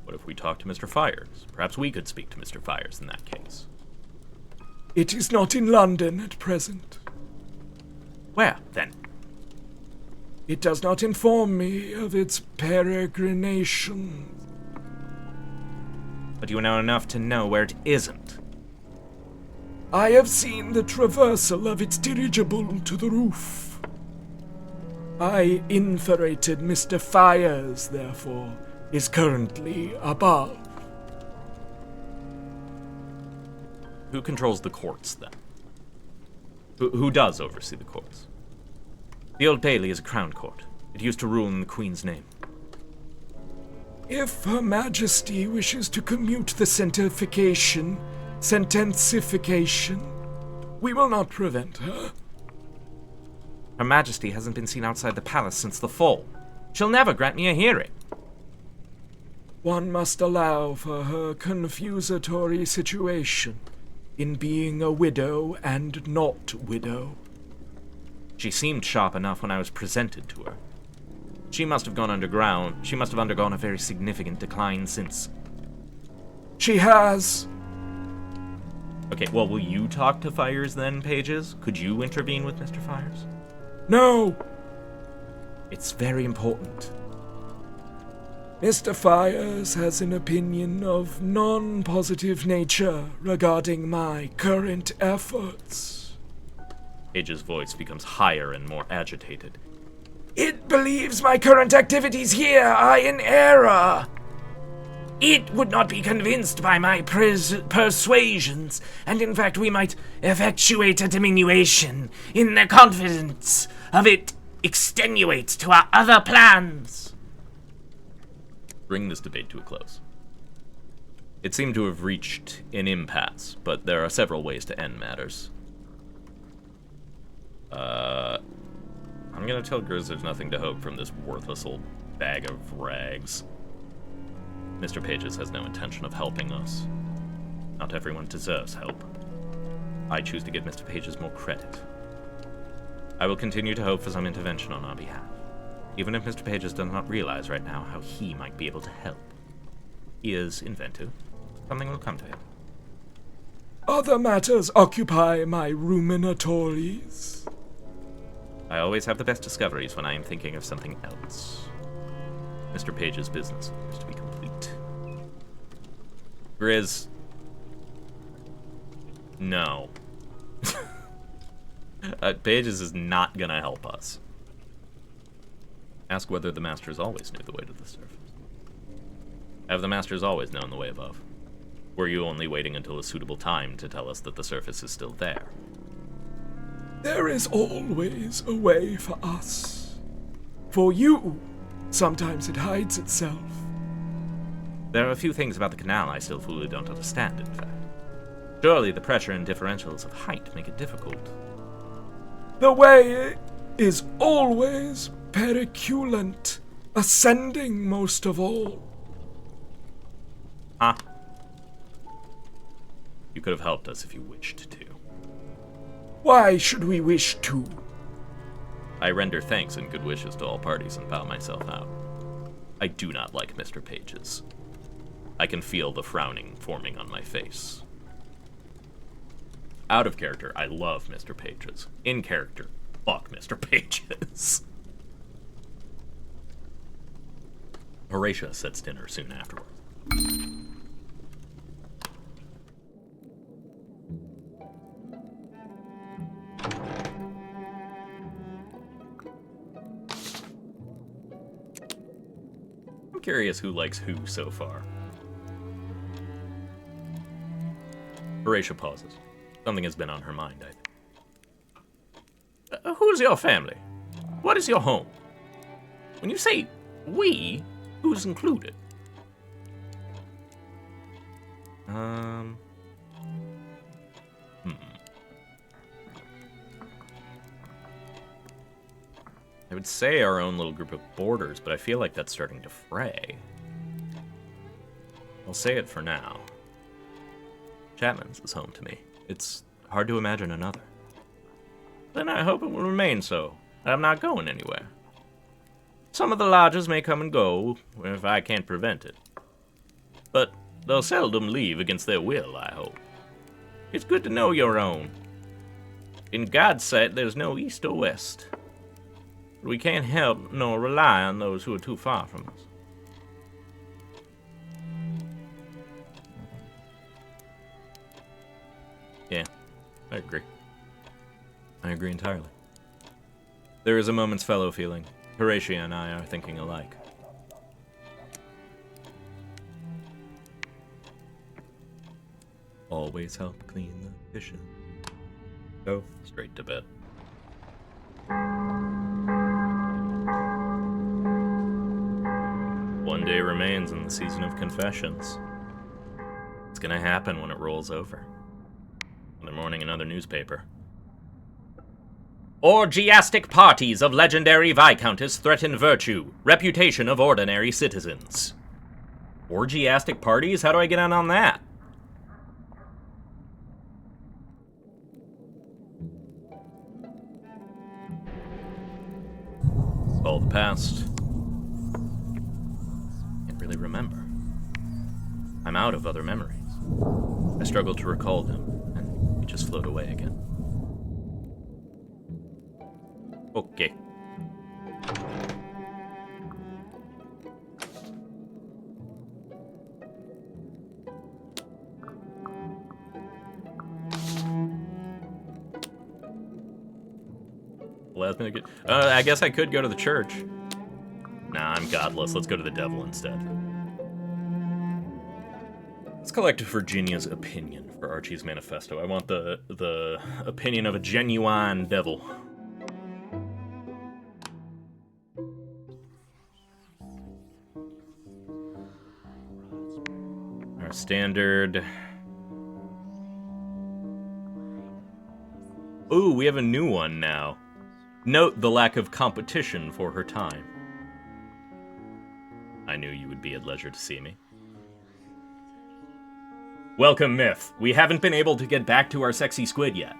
what if we talk to Mr. Fires? Perhaps we could speak to Mr. Fires in that case. It is not in London at present. Where, then? It does not inform me of its peregrinations. But you know enough to know where it isn't. I have seen the traversal of its dirigible to the roof. I inferated Mr. Fires, therefore, is currently above. Who controls the courts, then? Who does oversee the courts? The Old Bailey is a crown court. It used to rule in the Queen's name. If Her Majesty wishes to commute the sentensification, we will not prevent her. Her Majesty hasn't been seen outside the palace since the fall. She'll never grant me a hearing. One must allow for her confusatory situation in being a widow and not widow. She seemed sharp enough when I was presented to her. She must have gone underground. She must have undergone a very significant decline since. She has. Okay, well, will you talk to Fires then, Pages? Could you intervene with Mr. Fires? No! It's very important. Mr. Fires has an opinion of non-positive nature regarding my current efforts. Pages' voice becomes higher and more agitated. It believes my current activities here are in error. it would not be convinced by my persuasions, and in fact we might effectuate a diminution in the confidence of it extenuates to our other plans. Bring this debate to a close. It seemed to have reached an impasse, but there are several ways to end matters. I'm gonna tell Grizz there's nothing to hope from this worthless old bag of rags. Mr. Pages has no intention of helping us. Not everyone deserves help. I choose to give Mr. Pages more credit. I will continue to hope for some intervention on our behalf, even if Mr. Pages does not realize right now how he might be able to help. He is inventive. Something will come to him. Other matters occupy my ruminatories. I always have the best discoveries when I am thinking of something else. Mr. Page's business appears to be complete. Grizz. No. Pages is not gonna help us. Ask whether the Masters always knew the way to the surface. Have the Masters always known the way above? Were you only waiting until a suitable time to tell us that the surface is still there? There is always a way for us. For you, sometimes it hides itself. There are a few things about the canal I still fully don't understand, in fact. Surely the pressure and differentials of height make it difficult. The way is always periculant, ascending most of all. Huh? You could have helped us if you wished to. Why should we wish to? I render thanks and good wishes to all parties and bow myself out. I do not like Mr. Pages. I can feel the frowning forming on my face. Out of character, I love Mr. Pages. In character, fuck Mr. Pages. Horatia sets dinner soon afterward. I'm curious who likes who so far. Horatia pauses. Something has been on her mind, I think. Who's your family? What is your home? When you say we, who's included? I would say our own little group of boarders, but I feel like that's starting to fray. I'll say it for now. Chapman's is home to me. It's hard to imagine another. Then I hope it will remain so. I'm not going anywhere. Some of the lodgers may come and go, if I can't prevent it. But they'll seldom leave against their will, I hope. It's good to know your own. In God's sight, there's no east or west. We can't help nor rely on those who are too far from us. Yeah, I agree. I agree entirely. There is a moment's fellow feeling. Horatia and I are thinking alike. Always help clean the dishes. Go straight to bed. One day remains in the season of confessions. It's gonna happen when it rolls over. Another morning, another newspaper. Orgiastic parties of legendary Viscountess threaten virtue, reputation of ordinary citizens. Orgiastic parties? How do I get on that? All the past. Can't really remember. I'm out of other memories. I struggle to recall them, and we just float away again. Okay. Last minute good. I guess I could go to the church. Nah, I'm godless. Let's go to the devil instead. Let's collect Virginia's opinion for Archie's manifesto. I want the opinion of a genuine devil. Our standard. Ooh, we have a new one now. Note the lack of competition for her time. I knew you would be at leisure to see me. Welcome, Myth. We haven't been able to get back to our sexy squid yet.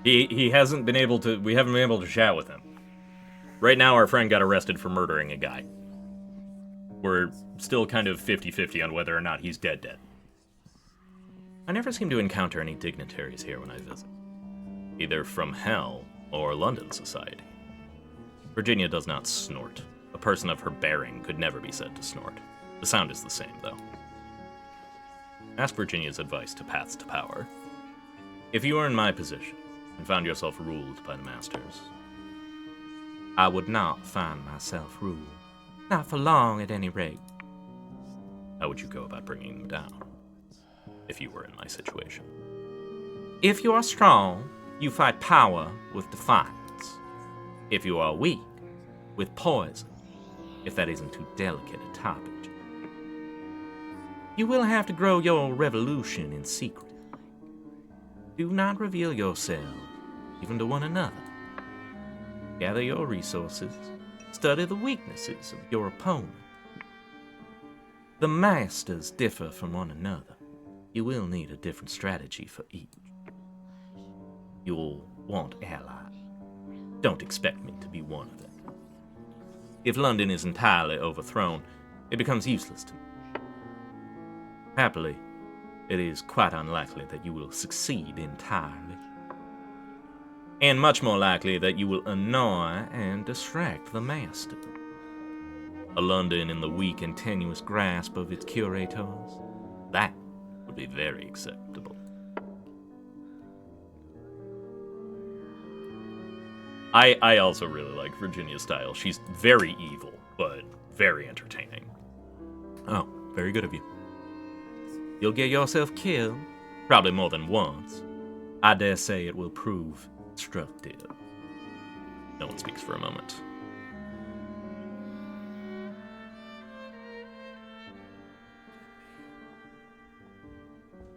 He hasn't been able to... We haven't been able to chat with him. Right now, our friend got arrested for murdering a guy. We're still kind of 50-50 on whether or not he's dead. I never seem to encounter any dignitaries here when I visit. Either from Hell or London society. Virginia does not snort. A person of her bearing could never be said to snort. The sound is the same, though. Ask Virginia's advice to paths to power. If you were in my position and found yourself ruled by the masters, I would not find myself ruled. Not for long, at any rate. how would you go about bringing them down? If you were in my situation. If you are strong, you fight power with defiance. If you are weak, with poison, if that isn't too delicate a topic. You will have to grow your revolution in secret. Do not reveal yourself, even to one another. Gather your resources, study the weaknesses of your opponent. The masters differ from one another. You will need a different strategy for each. You'll want allies. Don't expect me to be one of them. If London is entirely overthrown, it becomes useless to me. Happily, it is quite unlikely that you will succeed entirely. And much more likely that you will annoy and distract the master. A London in the weak and tenuous grasp of its curators, that would be very acceptable. I also really like Virginia's style. She's very evil, but very entertaining. Oh, very good of you. You'll get yourself killed, probably more than once. I dare say it will prove instructive. No one speaks for a moment.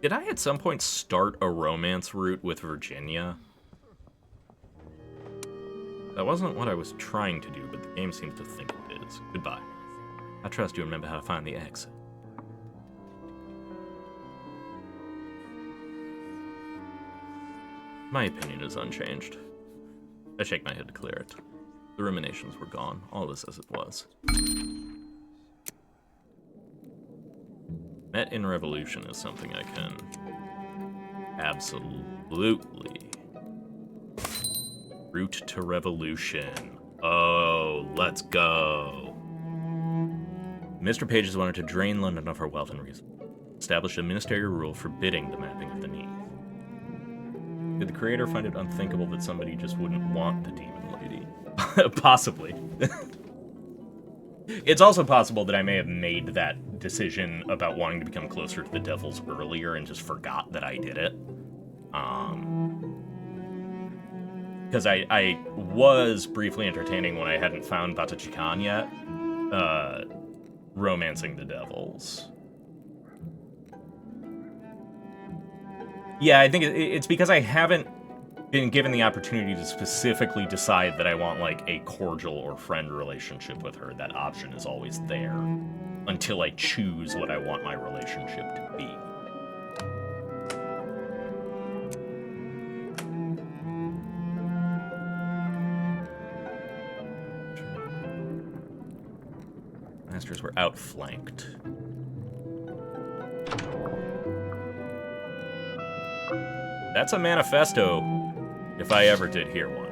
Did I at some point start a romance route with Virginia? That wasn't what I was trying to do, but the game seems to think it is. Goodbye. I trust you remember how to find the exit. My opinion is unchanged. I shake my head to clear it. The ruminations were gone, all is as it was. Met in Revolution is something I can absolutely. Route to Revolution. Oh, let's go. Mr. Pages wanted to drain London of her wealth and resources. Established a ministerial rule forbidding the mapping of the Neath. Did the creator find it unthinkable that somebody just wouldn't want the demon lady? Possibly. It's also possible that I may have made that decision about wanting to become closer to the devils earlier and just forgot that I did it. Because I was briefly entertaining when I hadn't found Batachikan yet, romancing the devils. Yeah, I think it's because I haven't been given the opportunity to specifically decide that I want, like, a cordial or friend relationship with her. That option is always there until I choose what I want my relationship to be. Masters were outflanked. That's a manifesto, if I ever did hear one.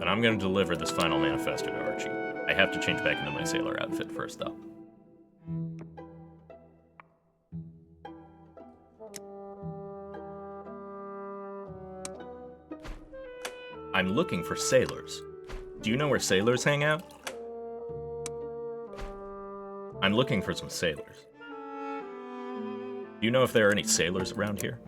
And I'm gonna deliver this final manifesto to Archie. I have to change back into my sailor outfit first, though. I'm looking for sailors. Do you know where sailors hang out? I'm looking for some sailors. Do you know if there are any sailors around here?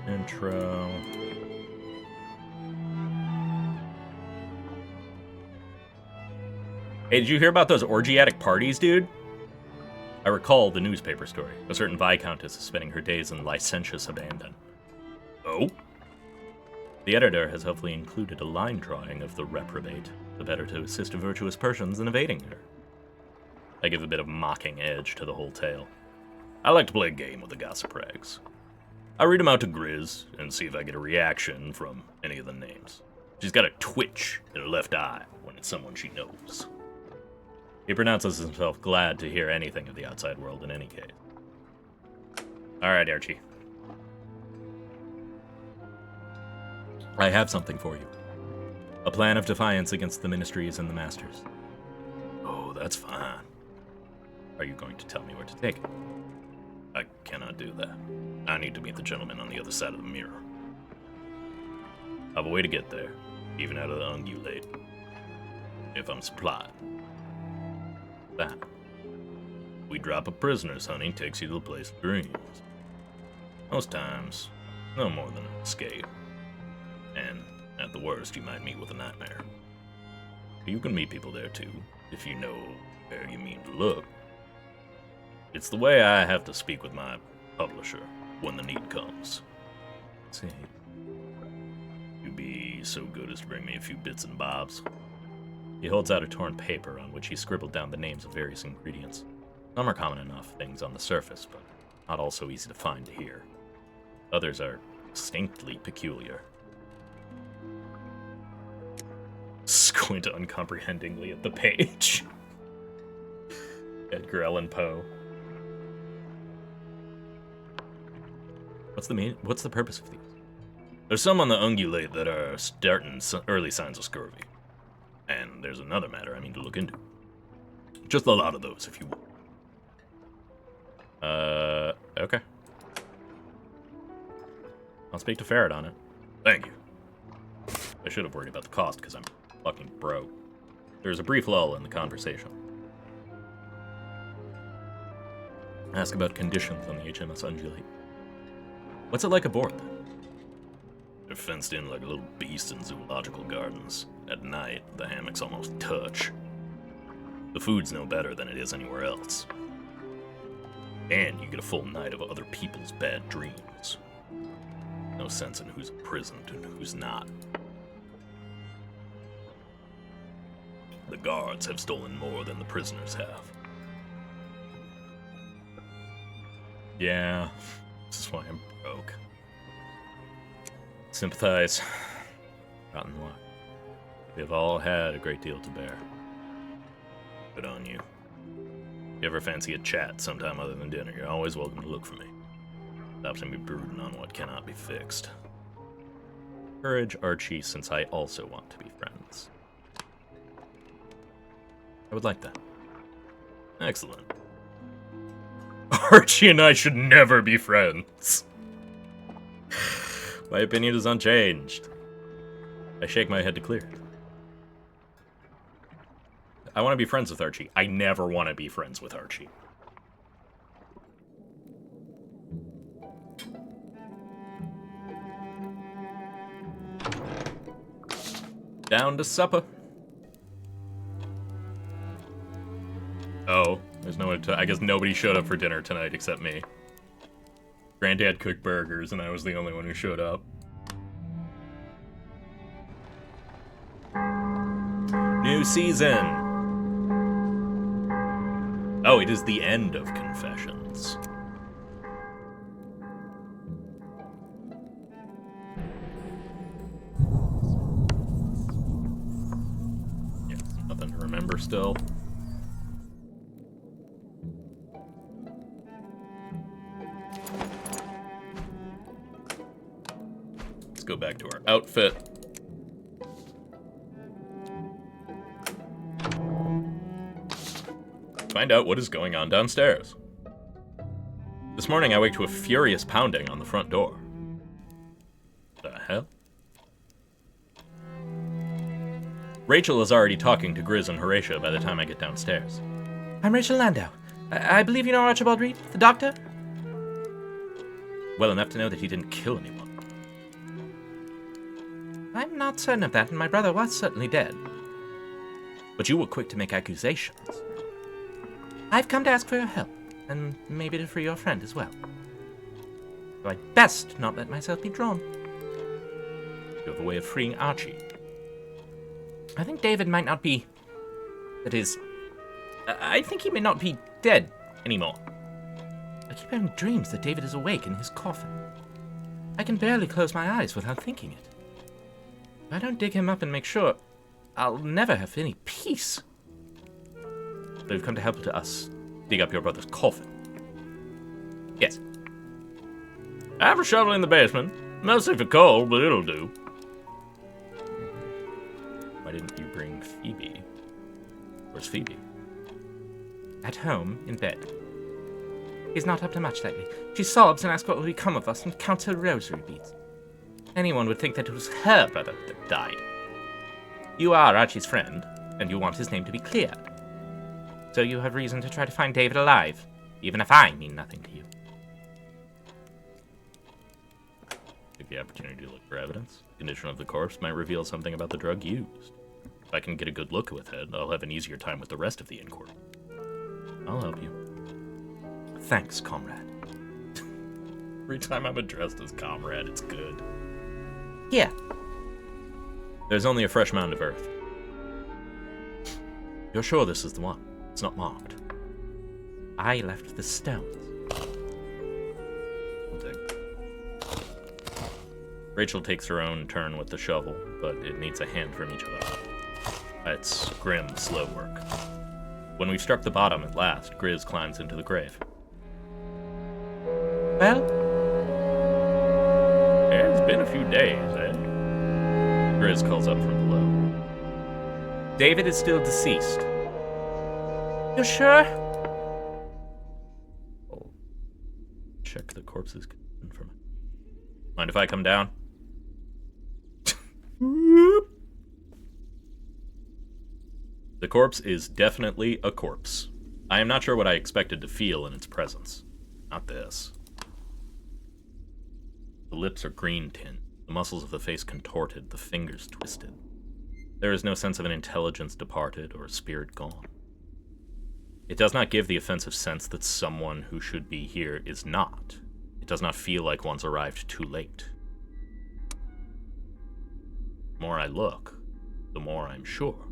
Intro. Hey, did you hear about those orgiatic parties, dude? I recall the newspaper story. A certain viscountess is spending her days in licentious abandon. Oh? The editor has helpfully included a line drawing of the reprobate, the better to assist virtuous persons in evading her. I give a bit of mocking edge to the whole tale. I like to play a game with the gossip rags. I read them out to Grizz and see if I get a reaction from any of the names. She's got a twitch in her left eye when it's someone she knows. He pronounces himself glad to hear anything of the outside world in any case. Alright, Archie. I have something for you. A plan of defiance against the ministries and the masters. Oh, that's fine. Are you going to tell me where to take it? I cannot do that. I need to meet the gentleman on the other side of the mirror. I have a way to get there, even out of the ungulate. If I'm supplied. That. We drop a prisoner's honey takes you to the place of dreams. Most times, no more than an escape. And, at the worst, you might meet with a nightmare. You can meet people there too, if you know where you mean to look. It's the way I have to speak with my publisher when the need comes. See, you'd be so good as to bring me a few bits and bobs. He holds out a torn paper on which he scribbled down the names of various ingredients. Some are common enough things on the surface, but not all so easy to find here. Others are distinctly peculiar. Squint uncomprehendingly at the page. Edgar Allan Poe. What's the purpose of these? There's some on the ungulate that are starting early signs of scurvy. And there's another matter I mean to look into. Just a lot of those, if you will. Okay. I'll speak to Ferret on it. Thank you. I should have worried about the cost, because I'm fucking broke. There's a brief lull in the conversation. Ask about conditions on the HMS Undulate. What's it like aboard, then? They're fenced in like a little beast in zoological gardens. At night, the hammocks almost touch. The food's no better than it is anywhere else. And you get a full night of other people's bad dreams. No sense in who's imprisoned and who's not. The guards have stolen more than the prisoners have. Yeah, this is why I'm broke. Sympathize. Rotten luck. We have all had a great deal to bear. Good on you. If you ever fancy a chat sometime other than dinner, you're always welcome to look for me. Stops me brooding on what cannot be fixed. Courage, Archie, since I also want to be friends. I would like that. Excellent. Archie and I should never be friends. My opinion is unchanged. I shake my head to clear it. I want to be friends with Archie. I never want to be friends with Archie. Down to supper. Oh, there's no one I guess nobody showed up for dinner tonight except me. Granddad cooked burgers and I was the only one who showed up. New season. Oh, it is the end of Confessions. Yeah, nothing to remember still. Let's go back to our outfit. Find out what is going on downstairs. This morning I wake to a furious pounding on the front door. The hell? Rachel is already talking to Grizz and Horatio by the time I get downstairs. I'm Rachel Landau. I believe you know Archibald Reed, the doctor? Well enough to know that he didn't kill anyone. I'm not certain of that, and my brother was certainly dead. But you were quick to make accusations. I've come to ask for your help, and maybe to free your friend as well. So I'd best not let myself be drawn. You have a way of freeing Archie. I think David might not be... That is... I think he may not be dead anymore. I keep having dreams that David is awake in his coffin. I can barely close my eyes without thinking it. If I don't dig him up and make sure, I'll never have any peace. So you've come to help us dig up your brother's coffin? Yes. I have a shovel in the basement. Mostly for coal, but it'll do. Why didn't you bring Phoebe? Where's Phoebe? At home, in bed. He's not up to much lately. She sobs and asks what will become of us and counts her rosary beads. Anyone would think that it was her brother that died. You are Archie's friend, and you want his name to be clear. So you have reason to try to find David alive, even if I mean nothing to you. Take the opportunity to look for evidence. Condition of the corpse might reveal something about the drug used. If I can get a good look with it, I'll have an easier time with the rest of the inquiry. I'll help you. Thanks, comrade. Every time I'm addressed as comrade, it's good. Here. There's only a fresh mound of earth. You're sure this is the one? It's not marked. I left the stones. I'll dig. Rachel takes her own turn with the shovel, but it needs a hand from each of us. It's grim, slow work. When we've struck the bottom at last, Grizz climbs into the grave. Well? It's been a few days, eh? Grizz calls up from below. David is still deceased. You sure? I'll check the corpse's condition for me. Mind if I come down? The corpse is definitely a corpse. I am not sure what I expected to feel in its presence. Not this. The lips are green tint, the muscles of the face contorted, the fingers twisted. There is no sense of an intelligence departed or a spirit gone. It does not give the offensive sense that someone who should be here is not. It does not feel like one's arrived too late. The more I look, the more I'm sure.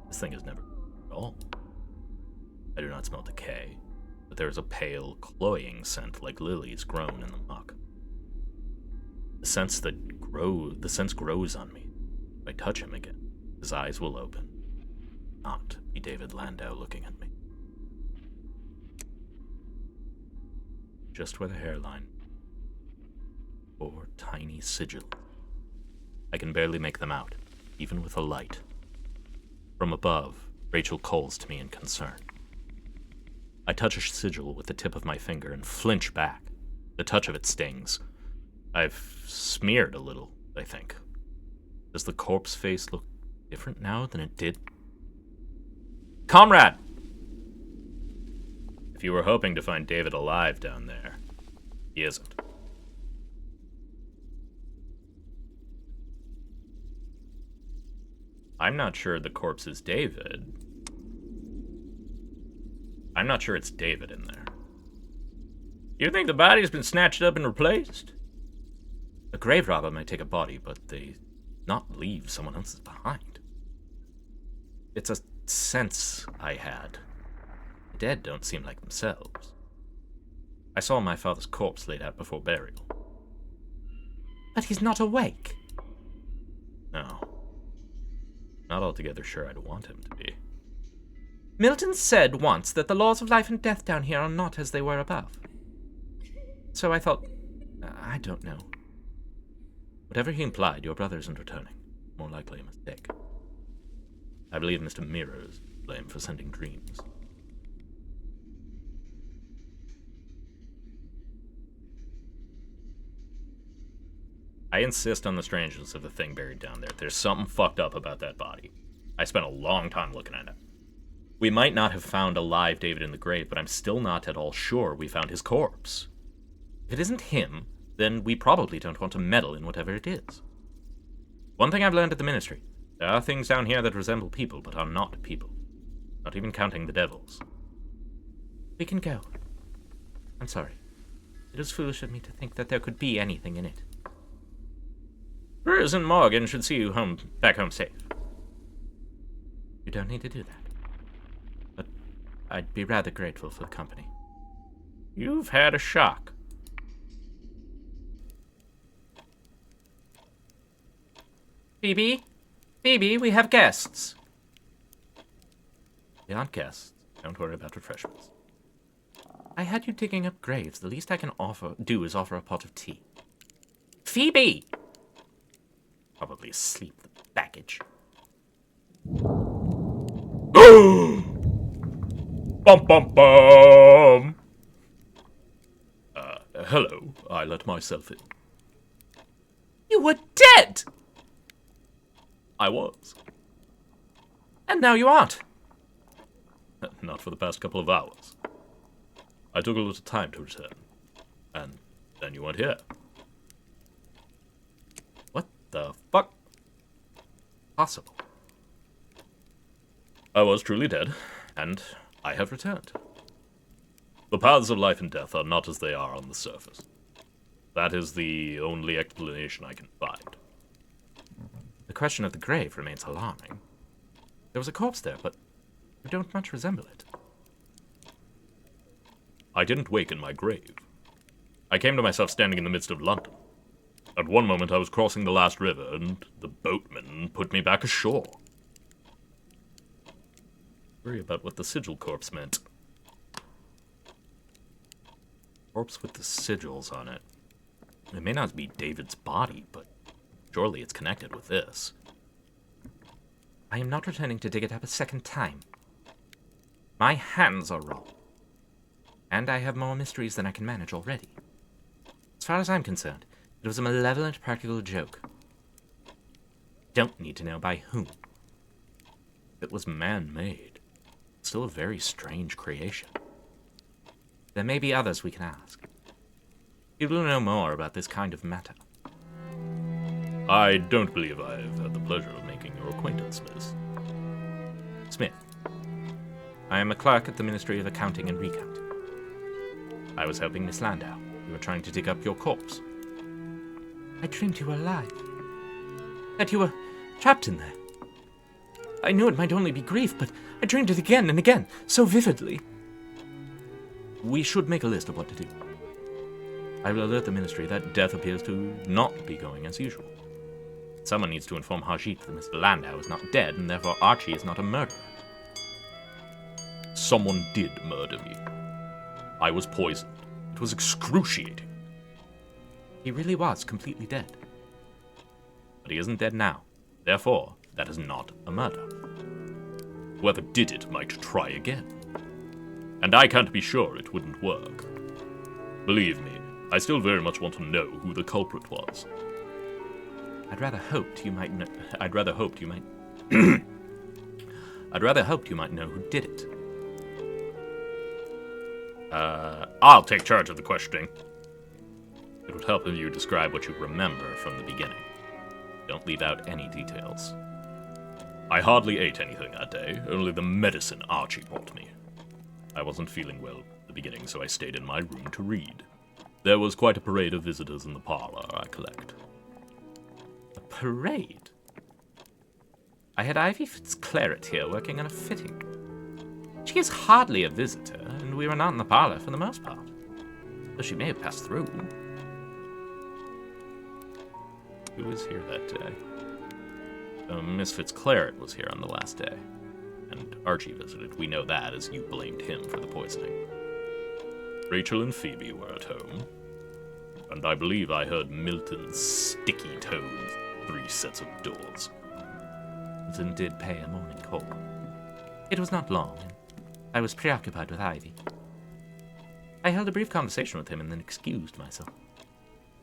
This thing has never been at all. I do not smell decay, but there is a pale, cloying scent like lilies grown in the muck. The sense grows on me. If I touch him again, his eyes will open. Not be David Landau looking at me. Just where the hairline. 4 tiny sigils. I can barely make them out, even with a light. From above, Rachel calls to me in concern. I touch a sigil with the tip of my finger and flinch back. The touch of it stings. I've smeared a little, I think. Does the corpse face look different now than it did? Comrade! If you were hoping to find David alive down there, he isn't. I'm not sure the corpse is David. I'm not sure it's David in there. You think the body's been snatched up and replaced? A grave robber might take a body, but they not leave someone else's behind. It's a sense I had. The dead don't seem like themselves. I saw my father's corpse laid out before burial. But he's not awake. No. Not altogether sure I'd want him to be. Milton said once that the laws of life and death down here are not as they were above. So I thought, I don't know. Whatever he implied, your brother isn't returning. More likely a mistake. I believe Mr. Mirror is blamed for sending dreams. I insist on the strangeness of the thing buried down there. There's something fucked up about that body. I spent a long time looking at it. We might not have found a live David in the grave, but I'm still not at all sure we found his corpse. If it isn't him, then we probably don't want to meddle in whatever it is. One thing I've learned at the Ministry, there are things down here that resemble people, but are not people. Not even counting the devils. We can go. I'm sorry. It was foolish of me to think that there could be anything in it. Bruce and Morgan should see you back home safe. You don't need to do that. But I'd be rather grateful for the company. You've had a shock. Phoebe? Phoebe, we have guests. They aren't guests. Don't worry about refreshments. I had you digging up graves. The least I can do is offer a pot of tea. Phoebe! Probably asleep, the baggage. Bum bum bum! Hello. I let myself in. You were dead! I was. And now you aren't. Not for the past couple of hours. I took a little time to return. And then you weren't here. What the fuck? Possible. I was truly dead, and I have returned. The paths of life and death are not as they are on the surface. That is the only explanation I can find. The question of the grave remains alarming. There was a corpse there, but you don't much resemble it. I didn't wake in my grave. I came to myself standing in the midst of London. At one moment I was crossing the last river, and the boatman put me back ashore. Worry about what the sigil corpse meant. Corpse with the sigils on it. It may not be David's body, but surely it's connected with this. I am not returning to dig it up a second time. My hands are raw. And I have more mysteries than I can manage already. As far as I'm concerned, it was a malevolent practical joke. Don't need to know by whom. It was man-made. Still a very strange creation. There may be others we can ask. People who know more about this kind of matter. I don't believe I've had the pleasure of making your acquaintance, Miss. Smith. I am a clerk at the Ministry of Accounting and Recounting. I was helping Miss Landau. We were trying to dig up your corpse. I dreamed you were alive. That you were trapped in there. I knew it might only be grief, but I dreamed it again and again, so vividly. We should make a list of what to do. I will alert the Ministry that death appears to not be going as usual. Someone needs to inform Hajit that Mr. Landau is not dead, and therefore Archie is not a murderer. Someone did murder me. I was poisoned. It was excruciating. He really was completely dead. But he isn't dead now. Therefore, that is not a murder. Whoever did it might try again. And I can't be sure it wouldn't work. Believe me, I still very much want to know who the culprit was. I'd rather hoped you might know who did it. I'll take charge of the questioning. It would help if you describe what you remember from the beginning. Don't leave out any details. I hardly ate anything that day, only the medicine Archie brought me. I wasn't feeling well at the beginning, so I stayed in my room to read. There was quite a parade of visitors in the parlor, I collect. A parade? I had Ivy Fitzclarett here working on a fitting. She is hardly a visitor, and we were not in the parlor for the most part. Though she may have passed through. Who was here that day? Miss Fitzclarett was here on the last day. And Archie visited. We know that, as you blamed him for the poisoning. Rachel and Phoebe were at home. And I believe I heard Milton's sticky tones 3 sets of doors. Milton did pay a morning call. It was not long, and I was preoccupied with Ivy. I held a brief conversation with him and then excused myself.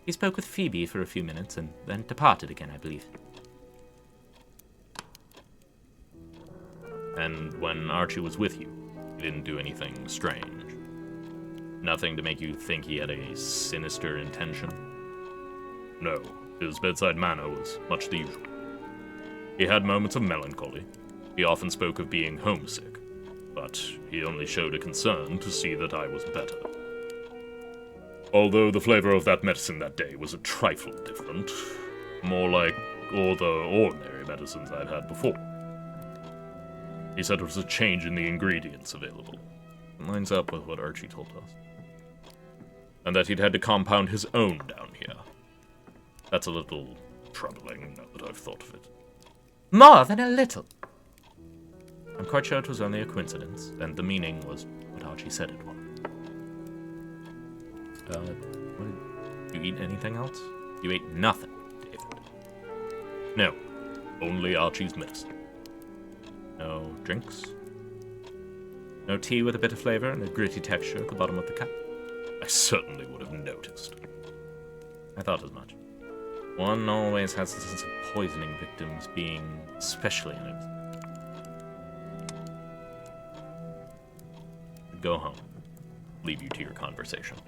He spoke with Phoebe for a few minutes and then departed again, I believe. And when Archie was with you, he didn't do anything strange? Nothing to make you think he had a sinister intention? No, his bedside manner was much the usual. He had moments of melancholy. He often spoke of being homesick, but he only showed a concern to see that I was better. Although the flavor of that medicine that day was a trifle different, more like all the ordinary medicines I'd had before. He said it was a change in the ingredients available. It lines up with what Archie told us. And that he'd had to compound his own down here. That's a little troubling, now that I've thought of it. More than a little. I'm quite sure it was only a coincidence, and the meaning was what Archie said it was. Did you eat anything else? You ate nothing, David. No, only Archie's medicine. No drinks? No tea with a bit of flavor and a gritty texture at the bottom of the cup? I certainly would have noticed. I thought as much. One always has the sense of poisoning victims being especially innocent. Go home. Leave you to your conversation.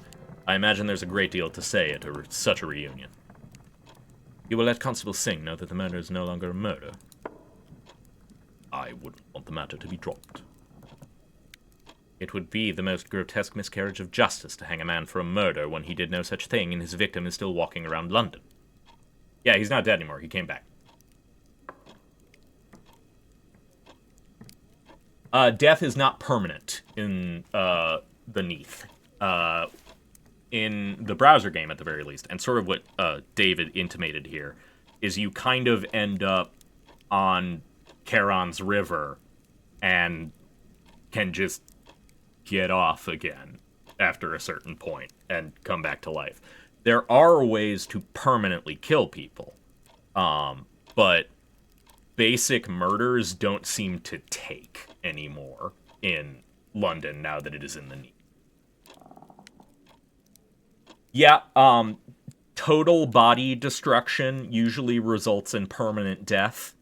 I imagine there's a great deal to say at such a reunion. You will let Constable Singh know that the murder is no longer a murder. I wouldn't want the matter to be dropped. It would be the most grotesque miscarriage of justice to hang a man for a murder when he did no such thing and his victim is still walking around London. Yeah, he's not dead anymore. He came back. Death is not permanent in the Neath. In the browser game, at the very least, and sort of what David intimated here, is you kind of end up on Charon's River and can just get off again after a certain point and come back to life. There are ways to permanently kill people, but basic murders don't seem to take anymore in London now that it is in the Neath. Yeah, total body destruction usually results in permanent death.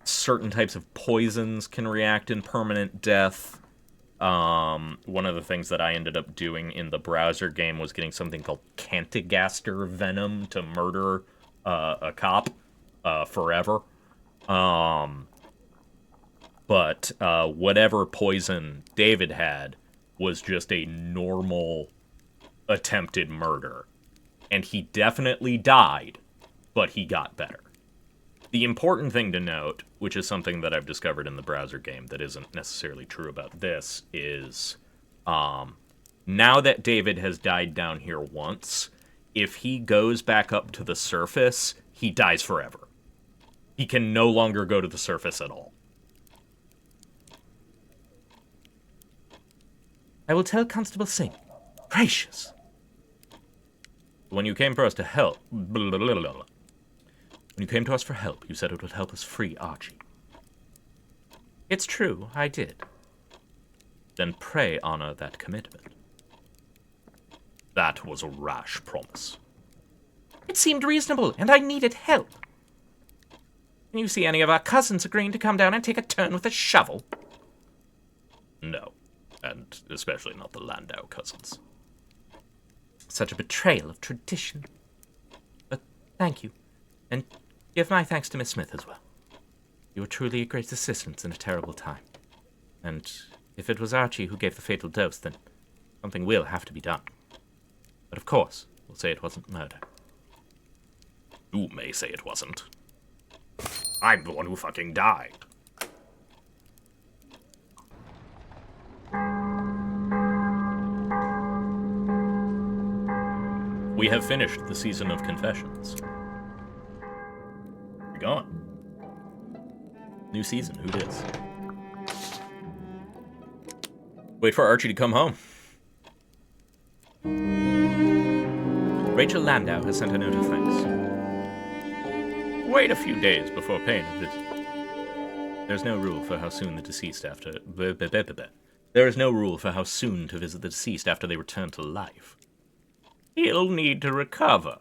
Certain types of poisons can react in permanent death. One of the things that I ended up doing in the browser game was getting something called Cantigaster venom to murder a cop forever. But whatever poison David had was just a normal attempted murder. And he definitely died, but he got better. The important thing to note, which is something that I've discovered in the browser game that isn't necessarily true about this, is now that David has died down here once, if he goes back up to the surface, he dies forever. He can no longer go to the surface at all. I will tell Constable Singh. Gracious! When you came for us to help... When you came to us for help, you said it would help us free Archie. It's true, I did. Then pray honor that commitment. That was a rash promise. It seemed reasonable, and I needed help. Can you see any of our cousins agreeing to come down and take a turn with a shovel? No, and especially not the Landau cousins. Such a betrayal of tradition. But thank you, and give my thanks to Miss Smith as well. You were truly a great assistance in a terrible time. And if it was Archie who gave the fatal dose, then something will have to be done. But of course, we'll say it wasn't murder. You may say it wasn't. I'm the one who fucking died. We have finished the season of Confessions. You're gone. New season, who dis? Wait for Archie to come home. Rachel Landau has sent a note of thanks. Wait a few days before paying a visit. There's no rule for how soon the deceased after... There is no rule for how soon to visit the deceased after they return to life. He'll need to recover.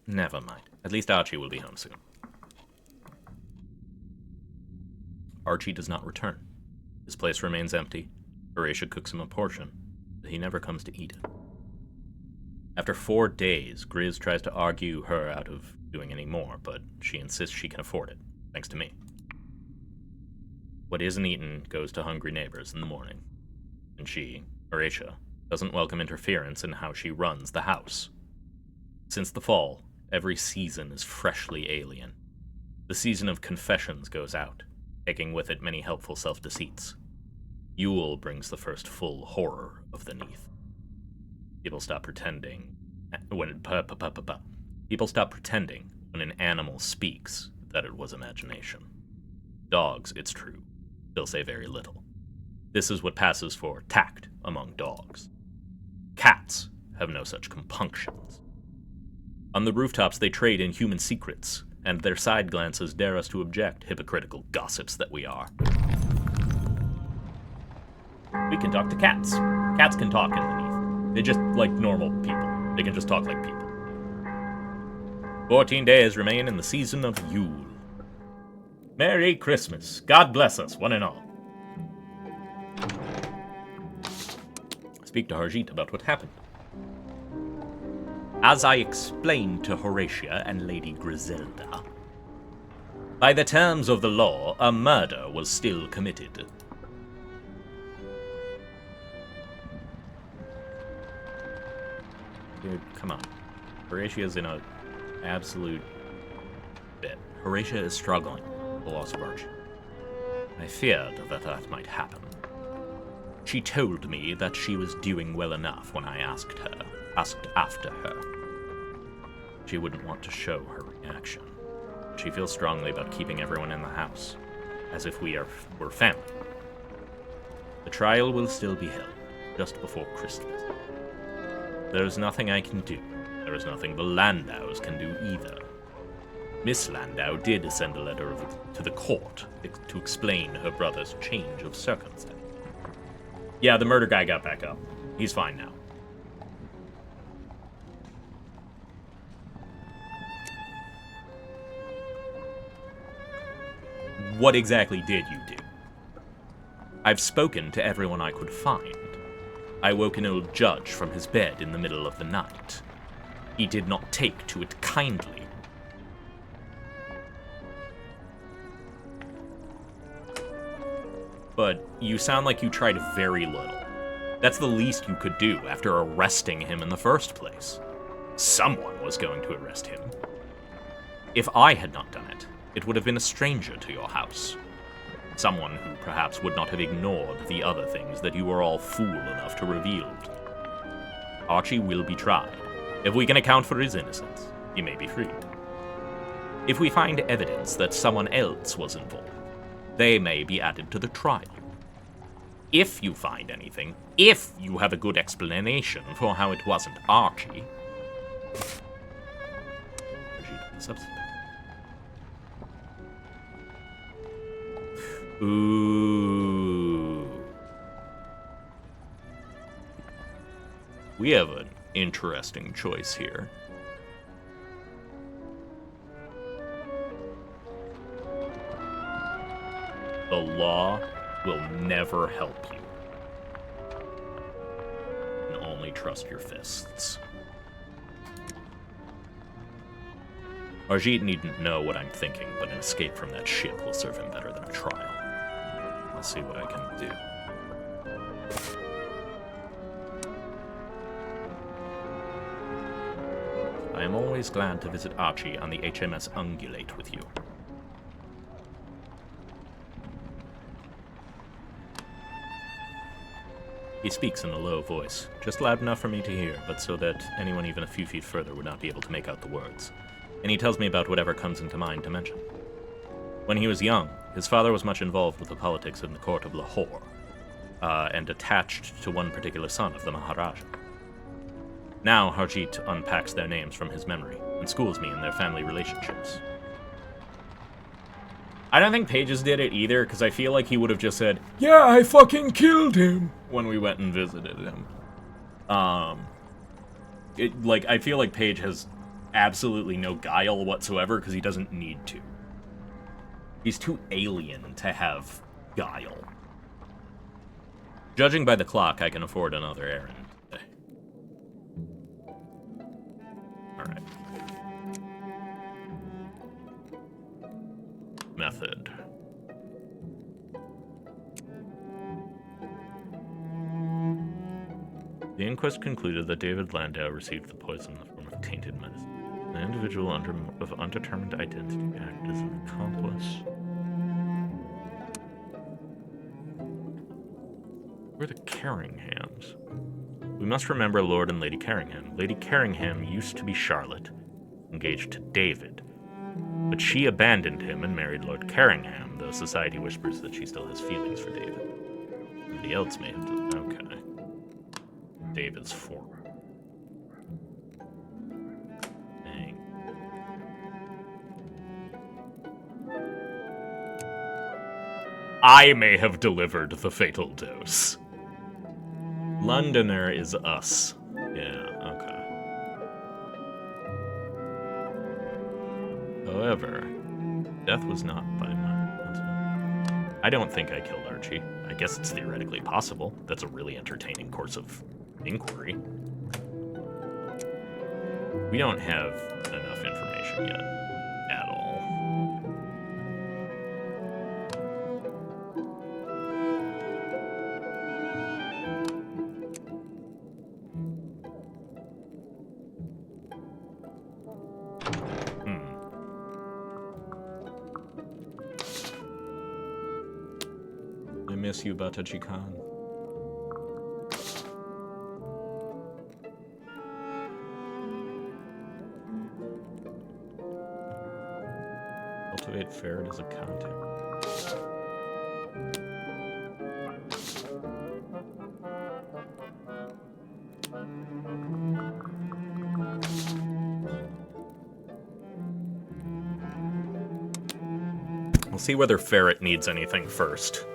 Never mind. At least Archie will be home soon. Archie does not return. His place remains empty. Horatia cooks him a portion, but he never comes to eat it. After 4 days, Grizz tries to argue her out of doing any more, but she insists she can afford it, thanks to me. What isn't eaten goes to hungry neighbors in the morning, and she, Horatia, doesn't welcome interference in how she runs the house. Since the fall, every season is freshly alien. The season of confessions goes out, taking with it many helpful self-deceits. Yule brings the first full horror of the Neath. People stop pretending when People stop pretending when an animal speaks that it was imagination. Dogs, it's true, still say very little. This is what passes for tact among dogs. Cats have no such compunctions. On the rooftops they trade in human secrets, and their side glances dare us to object, hypocritical gossips that we are. We can talk to cats. Cats can talk in the Neath. They're just like normal people. They can just talk like people. 14 days remain in the season of Yule. Merry Christmas. God bless us, one and all. Speak to Harjit about what happened. As I explained to Horatia and Lady Griselda, by the terms of the law, a murder was still committed. Dude, come on. Horatia's in a absolute bit. Horatia is struggling with the loss of Archie. I feared that might happen. She told me that she was doing well enough when I asked after her. She wouldn't want to show her reaction. She feels strongly about keeping everyone in the house, as if were family. The trial will still be held, just before Christmas. There is nothing I can do. There is nothing the Landaus can do either. Miss Landau did send a letter to the court to explain her brother's change of circumstance. Yeah, the murder guy got back up. He's fine now. What exactly did you do? I've spoken to everyone I could find. I woke an old judge from his bed in the middle of the night. He did not take to it kindly. But you sound like you tried very little. That's the least you could do after arresting him in the first place. Someone was going to arrest him. If I had not done it, it would have been a stranger to your house. Someone who perhaps would not have ignored the other things that you were all fool enough to reveal. Archie will be tried. If we can account for his innocence, he may be freed. If we find evidence that someone else was involved, they may be added to the trial. If you find anything, if you have a good explanation for how it wasn't Archie... Ooh. We have an interesting choice here. The law will never help you. You can only trust your fists. Arjit needn't know what I'm thinking, but an escape from that ship will serve him better than a trial. I'll see what I can do. I am always glad to visit Archie on the HMS Ungulate with you. He speaks in a low voice, just loud enough for me to hear, but so that anyone even a few feet further would not be able to make out the words. And he tells me about whatever comes into mind to mention. When he was young, his father was much involved with the politics in the court of Lahore, and attached to one particular son of the Maharaja. Now Harjit unpacks their names from his memory, and schools me in their family relationships. I don't think Pages did it either, because I feel like he would have just said, Yeah, I fucking killed him. when we went and visited him. I feel like Paige has absolutely no guile whatsoever, because he doesn't need to. He's too alien to have guile. Judging by the clock, I can afford another errand today. Alright. Method. The inquest concluded that David Landau received the poison in the form of tainted medicine. An individual of undetermined identity acted as an accomplice. Who are the Carringhams? We must remember Lord and Lady Carringham. Lady Carringham used to be Charlotte, engaged to David. But she abandoned him and married Lord Carringham, though society whispers that she still has feelings for David. Somebody else may have done. Okay. David's former. Dang. I may have delivered the fatal dose. Londoner is us. Yeah, okay. However, death was not by my responsibility. I don't think I killed Archie. I guess it's theoretically possible. That's a really entertaining course of inquiry. We don't have enough information yet at all. I miss you, Batachi-Khan. Cultivate ferret as a contact. We'll see whether ferret needs anything first.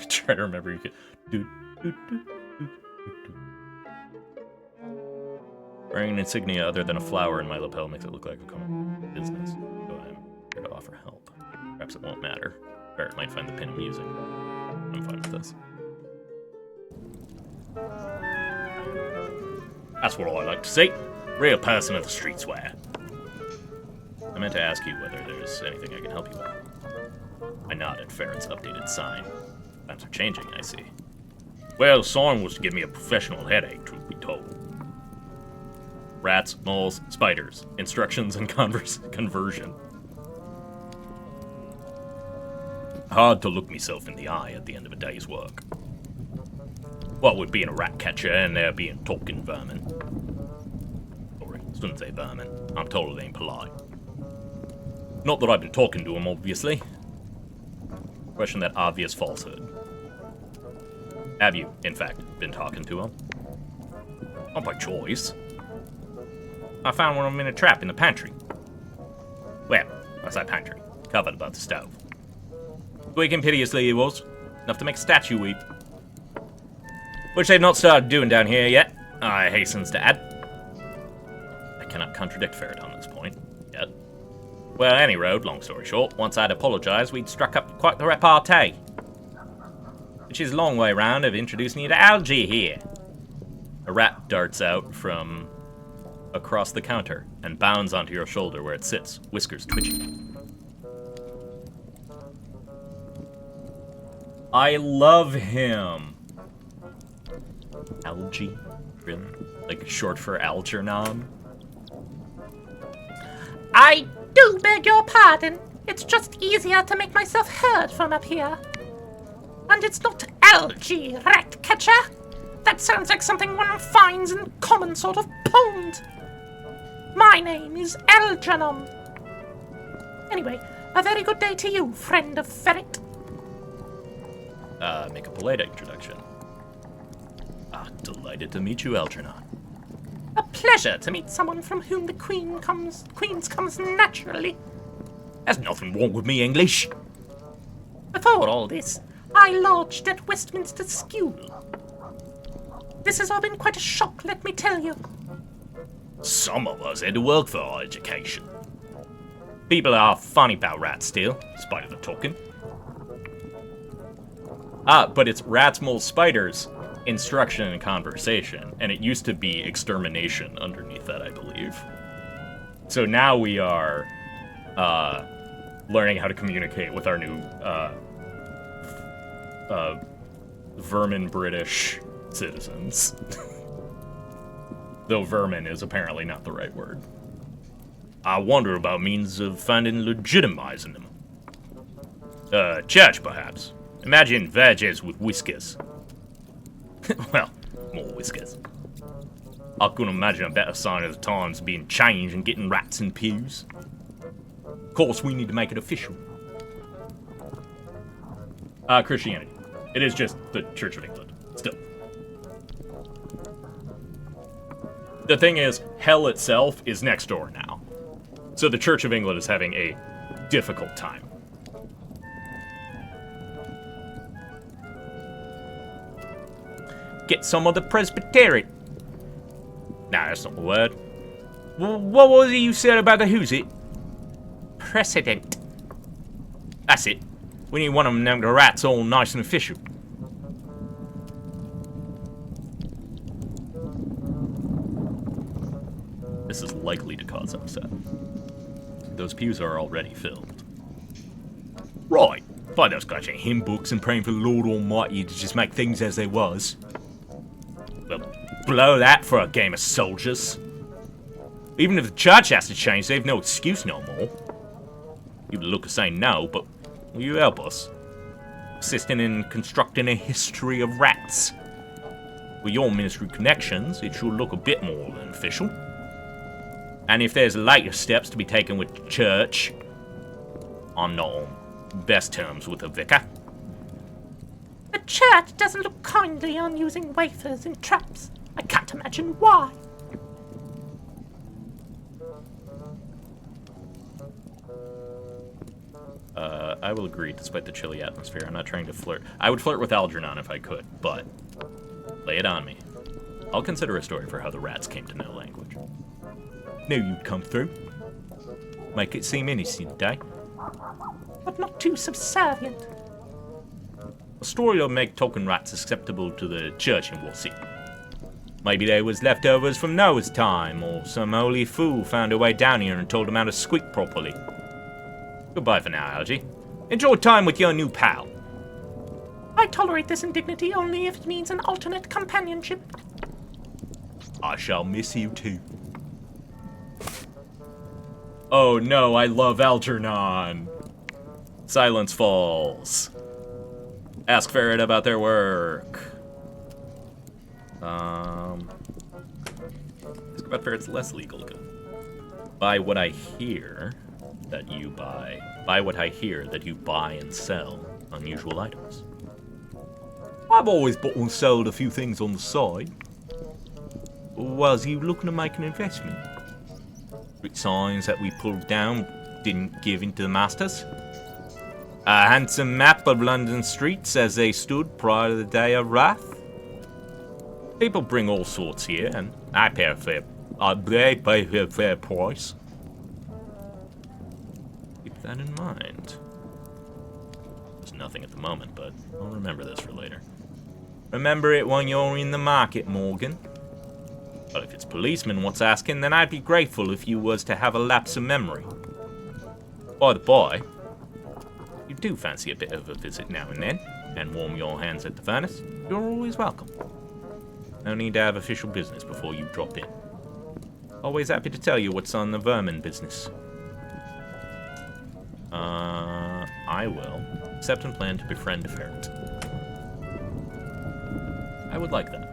Try to remember you could Wearing an insignia other than a flower in my lapel makes it look like a common business, so I'm here to offer help. Perhaps it won't matter. Barrett might find the pin amusing. I'm fine with this. That's what I like to see. Real person of the streets wear. I meant to ask you whether there's anything I can help you with. I nod at Ferret's updated sign. Times are changing, I see. Well, the sign was to give me a professional headache, truth be told. Rats, moles, spiders. Instructions and conversion. Hard to look myself in the eye at the end of a day's work. What with being a rat catcher and there being talking vermin. Sorry, shouldn't say vermin. I'm told it ain't polite. Not that I've been talking to him, obviously. Question that obvious falsehood. Have you, in fact, been talking to him? Not by choice. I found one of them in a trap in the pantry. Well, what's that pantry? Covered above the stove. Squeaking piteously he was, enough to make a statue weep. Which they've not started doing down here yet, I hastens to add. I cannot contradict Ferret on this point, yet. Well, any road, long story short, once I'd apologized, we'd struck up quite the repartee. Which is a long way round of introducing you to Algie here. A rat darts out from across the counter and bounds onto your shoulder where it sits, whiskers twitching. I love him. Algie? Really? Like short for Algernon? I do beg your pardon. It's just easier to make myself heard from up here. And it's not Algie, rat catcher. That sounds like something one finds in common sort of pond. My name is Algernon. Anyway, a very good day to you, friend of Ferret. Make a polite introduction. Delighted to meet you, Algernon. A pleasure to meet someone from whom the queens comes naturally. There's nothing wrong with me English. Before all this, I lodged at Westminster School. This has all been quite a shock, let me tell you. Some of us had to work for our education. People are funny about rats still, in spite of the talking. But it's rats, moles, spiders, instruction and conversation, and it used to be extermination underneath that, I believe. So now we are learning how to communicate with our new vermin British citizens. Though vermin is apparently not the right word. I wonder about means of finding legitimizing them. Church, perhaps. Imagine verges with whiskers. Well, more whiskers. I couldn't imagine a better sign of the times being changed and getting rats in pews. Of course, we need to make it official. Christianity. It is just the Church of England. Still. The thing is, hell itself is next door now. So the Church of England is having a difficult time. Get some of the Presbyterian. Nah, that's not the word. What was it you said about the who's it? Precedent. That's it. We need one of them named the rats all nice and official. This is likely to cause upset. Those pews are already filled. Right. If I just got your hymn books and praying for the Lord Almighty to just make things as they was. Well, blow that for a game of soldiers. Even if the church has to change, they've no excuse no more. You look at saying no, but will you help us? Assisting in constructing a history of rats. With your ministry connections, it should look a bit more than official. And if there's later steps to be taken with the church, I'm not on best terms with the vicar. The church doesn't look kindly on using wafers and traps. I can't imagine why. I will agree, despite the chilly atmosphere. I'm not trying to flirt. I would flirt with Algernon if I could, but lay it on me. I'll consider a story for how the rats came to know language. Knew you'd come through. Make it seem innocent, eh? But not too subservient. A story will make token rats acceptable to the church, and we'll see. Maybe they was leftovers from Noah's time, or some holy fool found a way down here and told them how to squeak properly. Goodbye for now, Algie. Enjoy time with your new pal. I tolerate this indignity only if it means an alternate companionship. I shall miss you too. Oh no, I love Algernon. Silence falls. Ask Ferret about their work. Ask about Ferret's less legal good. Buy what I hear that you buy. Buy what I hear that you buy and sell unusual items. I've always bought and sold a few things on the side. Was you looking to make an investment? Street signs that we pulled down didn't give in to the masters. A handsome map of London streets as they stood prior to the day of wrath. People bring all sorts here, and they pay a fair price. Keep that in mind. There's nothing at the moment, but I'll remember this for later. Remember it when you're in the market, Morgan. But if it's policemen what's asking, then I'd be grateful if you was to have a lapse of memory. By the by, you do fancy a bit of a visit now and then, and warm your hands at the furnace, you're always welcome. No need to have official business before you drop in. Always happy to tell you what's on the vermin business. I will accept and plan to befriend a ferret. I would like that.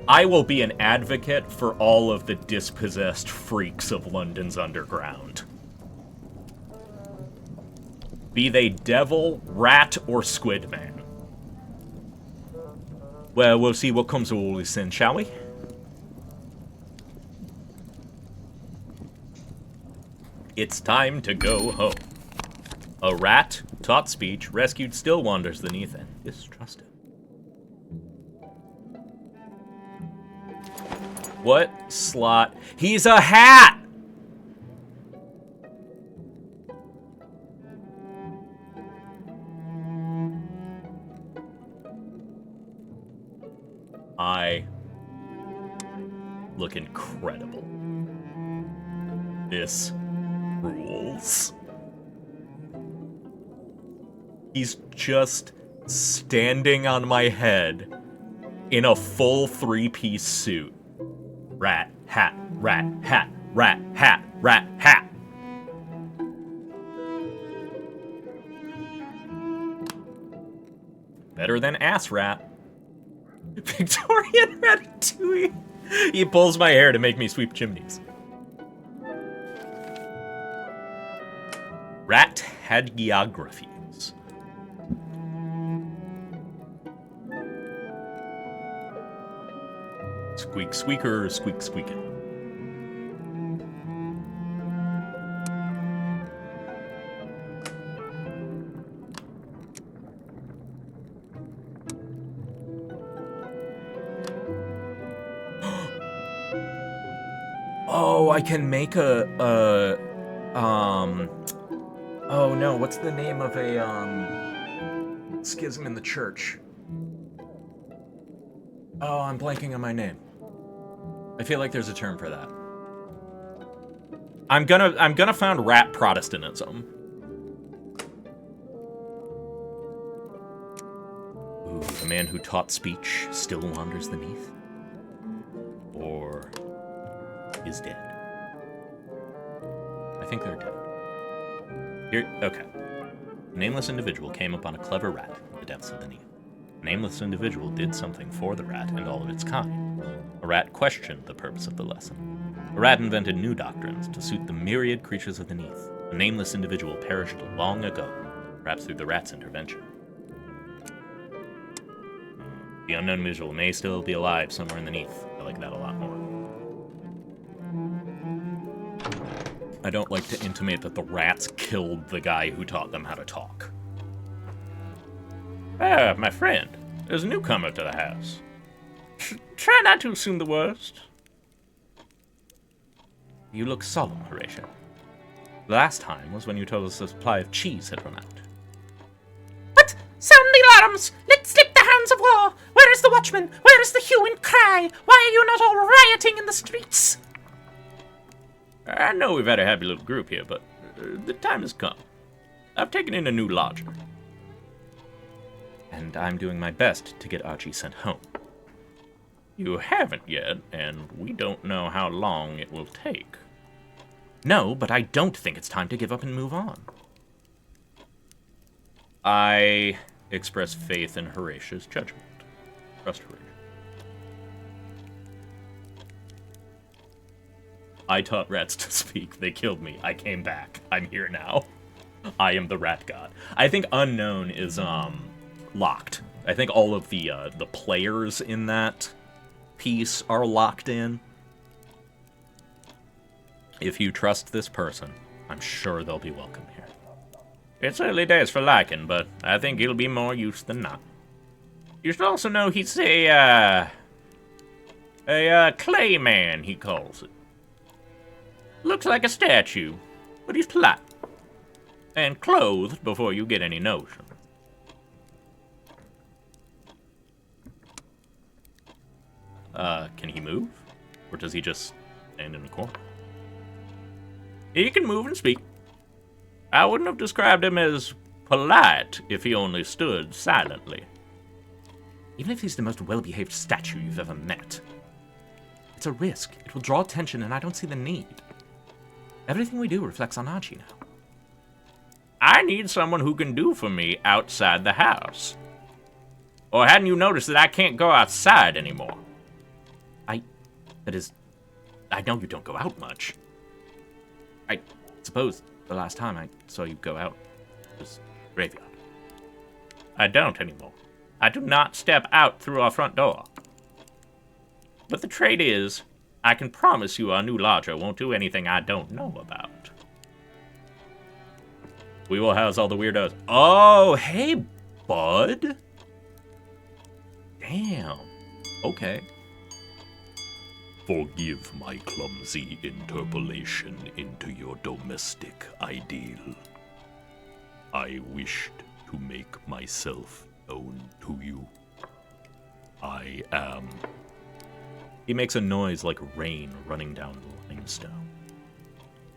I will be an advocate for all of the dispossessed freaks of London's underground. Be they devil, rat, or squid man. Well, we'll see what comes of all this then, shall we? It's time to go home. A rat, taught speech, rescued, still wanders beneath and distrusted. What slot? He's a hat! I look incredible. This rules. He's just standing on my head in a full 3-piece suit. Rat, hat, rat, hat, rat, hat, rat, hat. Better than ass rat. Victorian Ratatouille. He pulls my hair to make me sweep chimneys. Rat hagiographies. Squeak squeaker, squeak squeakin'. Oh, I can make oh no, what's the name of a, schism in the church? Oh, I'm blanking on my name. I feel like there's a term for that. I'm gonna found rat Protestantism. Ooh, the man who taught speech still wanders the neath? Or is dead? I think they're dead. Here, okay. A nameless individual came upon a clever rat in the depths of the neath. A nameless individual did something for the rat and all of its kind. A rat questioned the purpose of the lesson. A rat invented new doctrines to suit the myriad creatures of the neath. A nameless individual perished long ago, perhaps through the rat's intervention. The unknown individual may still be alive somewhere in the neath. I like that a lot more. I don't like to intimate that the rats killed the guy who taught them how to talk. Ah, my friend, there's a newcomer to the house. Try not to assume the worst. You look solemn, Horatio. The last time was when you told us the supply of cheese had run out. What? Sound the alarms! Let's slip the hounds of war! Where is the watchman? Where is the hue and cry? Why are you not all rioting in the streets? I know we've had a happy little group here, but the time has come. I've taken in a new lodger. And I'm doing my best to get Archie sent home. You haven't yet, and we don't know how long it will take. No, but I don't think it's time to give up and move on. I express faith in Horatia's judgment. Trust Horatia. I taught rats to speak. They killed me. I came back. I'm here now. I am the rat god. I think unknown is locked. I think all of the players in that piece are locked in. If you trust this person, I'm sure they'll be welcome here. It's early days for liking, but I think he'll be more use than not. You should also know he's a clay man, he calls it. Looks like a statue, but he's polite. And clothed before you get any notion. Can he move? Or does he just stand in the corner? He can move and speak. I wouldn't have described him as polite if he only stood silently. Even if he's the most well-behaved statue you've ever met. It's a risk. It will draw attention, and I don't see the need. Everything we do reflects on Archie now. I need someone who can do for me outside the house. Or hadn't you noticed that I can't go outside anymore? I know you don't go out much. I suppose the last time I saw you go out was graveyard. I don't anymore. I do not step out through our front door. But the trait is, I can promise you our new lodger won't do anything I don't know about. We will house all the weirdos. Oh, hey, bud. Damn. Okay. Forgive my clumsy interpolation into your domestic ideal. I wished to make myself known to you. I am. He makes a noise like rain running down the limestone.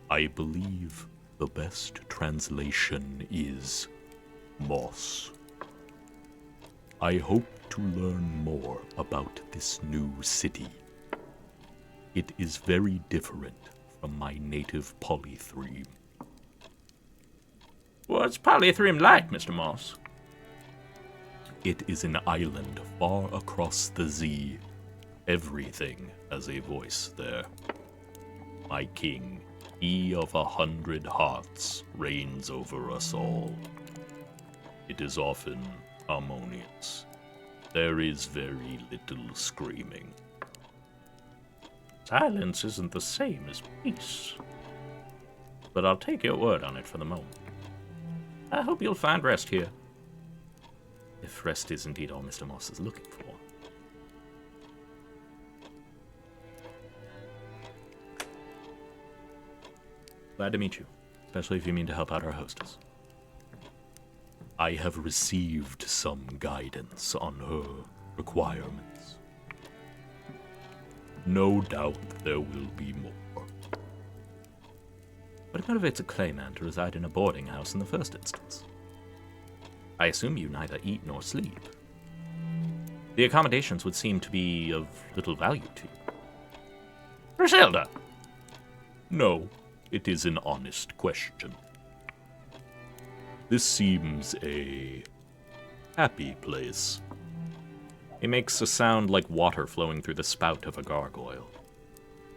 I believe the best translation is moss. I hope to learn more about this new city. It is very different from my native Polythreme. What's Polythreme like, Mr. Moss? It is an island far across the sea. Everything has a voice there. My king, he of 100 hearts, reigns over us all. It is often harmonious. There is very little screaming. Silence isn't the same as peace. But I'll take your word on it for the moment. I hope you'll find rest here. If rest is indeed all Mr. Moss is looking for. Glad to meet you, especially if you mean to help out our hostess. I have received some guidance on her requirements. No doubt there will be more. What motivates a clayman to reside in a boarding house in the first instance? I assume you neither eat nor sleep. The accommodations would seem to be of little value to you. Griselda! No, it is an honest question. This seems a happy place. It makes a sound like water flowing through the spout of a gargoyle.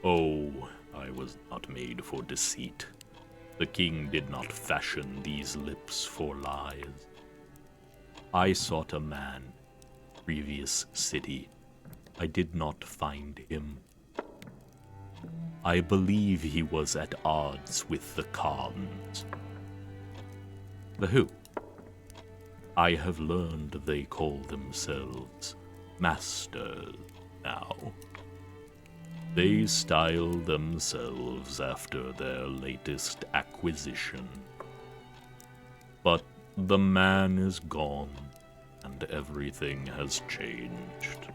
Oh, I was not made for deceit. The king did not fashion these lips for lies. I sought a man, previous city. I did not find him. I believe he was at odds with the Khans. The who? I have learned they call themselves masters now. They style themselves after their latest acquisition. But the man is gone, and everything has changed.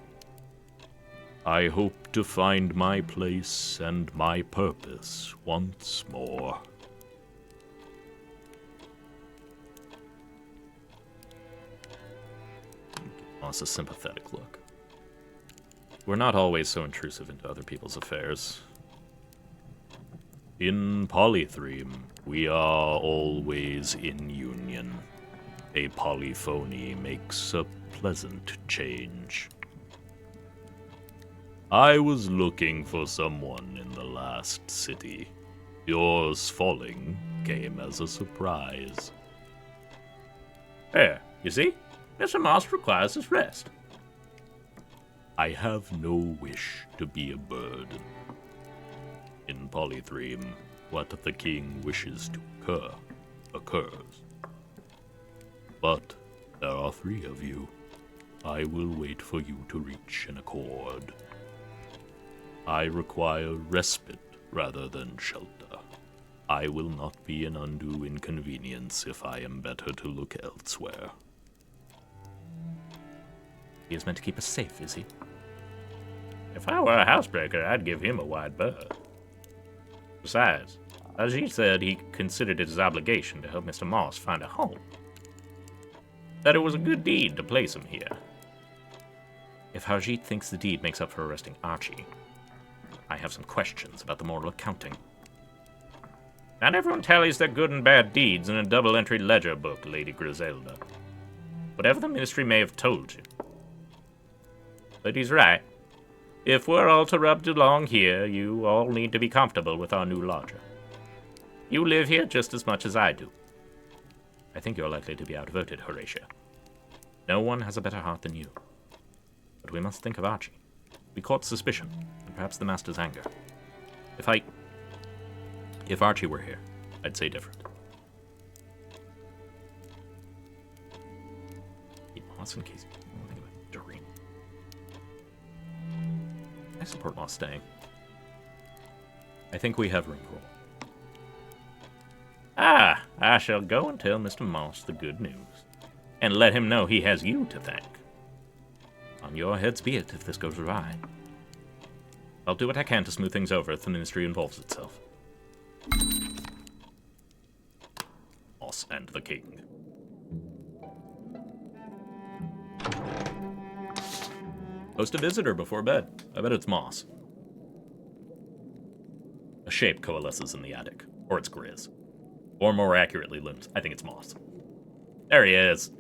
I hope to find my place and my purpose once more. Moss a sympathetic look. We're not always so intrusive into other people's affairs. In Polythreme, we are always in union. A polyphony makes a pleasant change. I was looking for someone in the last city. Yours falling came as a surprise. There, you see? Mr. Moss requires his rest. I have no wish to be a burden. In Polythreme, what the king wishes to occur, occurs. But there are 3 of you. I will wait for you to reach an accord. I require respite rather than shelter. I will not be an undue inconvenience if I am better to look elsewhere. He is meant to keep us safe, is he? If I were a housebreaker, I'd give him a wide berth. Besides, as he said, he considered it his obligation to help Mr. Moss find a home. That it was a good deed to place him here. If Harjit thinks the deed makes up for arresting Archie, I have some questions about the moral accounting. Not everyone tallies their good and bad deeds in a double-entry ledger book, Lady Griselda. Whatever the Ministry may have told you. But he's right. If we're all to rub along here, you all need to be comfortable with our new lodger. You live here just as much as I do. I think you're likely to be outvoted, Horatia. No one has a better heart than you. But we must think of Archie. We caught suspicion, and perhaps the Master's anger. If Archie were here, I'd say different. moss in case you want to think about Doreen. I support moss staying. I think we have room for one. Ah, I shall go and tell Mr. Moss the good news, and let him know he has you to thank. On your heads be it if this goes awry. I'll do what I can to smooth things over if the ministry involves itself. Moss and the king. Host a visitor before bed. I bet it's Moss. A shape coalesces in the attic. Or it's Grizz. Or more accurately, looms. I think it's Moss. There he is.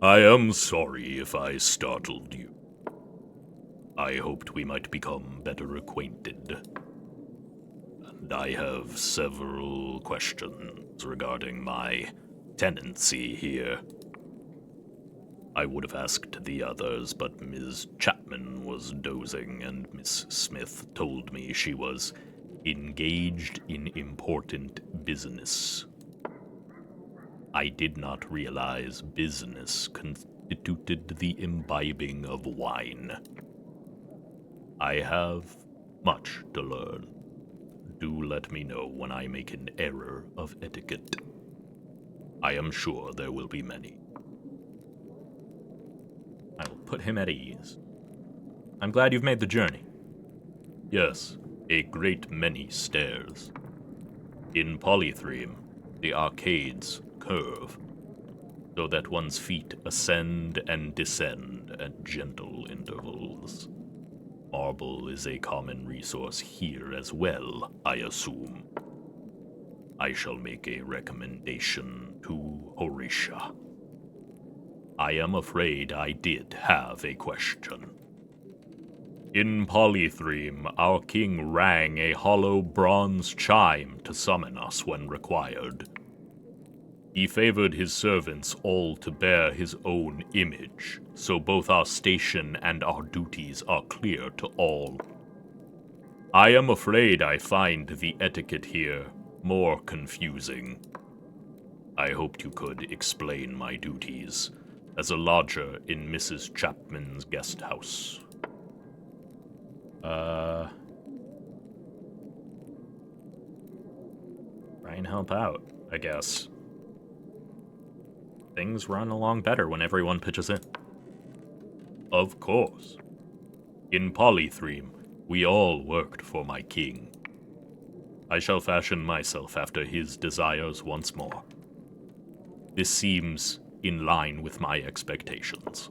I am sorry if I startled you. I hoped we might become better acquainted. And I have several questions regarding my tenancy here. I would have asked the others, but Ms. Chapman was dozing, and Miss Smith told me she was engaged in important business. I did not realize business constituted the imbibing of wine. I have much to learn. Do let me know when I make an error of etiquette. I am sure there will be many. I will put him at ease. I'm glad you've made the journey. Yes, a great many stairs. In Polythreme, the arcades curve, so that one's feet ascend and descend at gentle intervals. Marble is a common resource here as well, I assume. I shall make a recommendation to Horatia. I am afraid I did have a question. In Polythreme, our king rang a hollow bronze chime to summon us when required. He favored his servants all to bear his own image, so both our station and our duties are clear to all. I am afraid I find the etiquette here more confusing. I hoped you could explain my duties as a lodger in Mrs. Chapman's guest house. Try and help out, I guess. Things run along better when everyone pitches in. Of course. In Polythreme, we all worked for my king. I shall fashion myself after his desires once more. This seems in line with my expectations.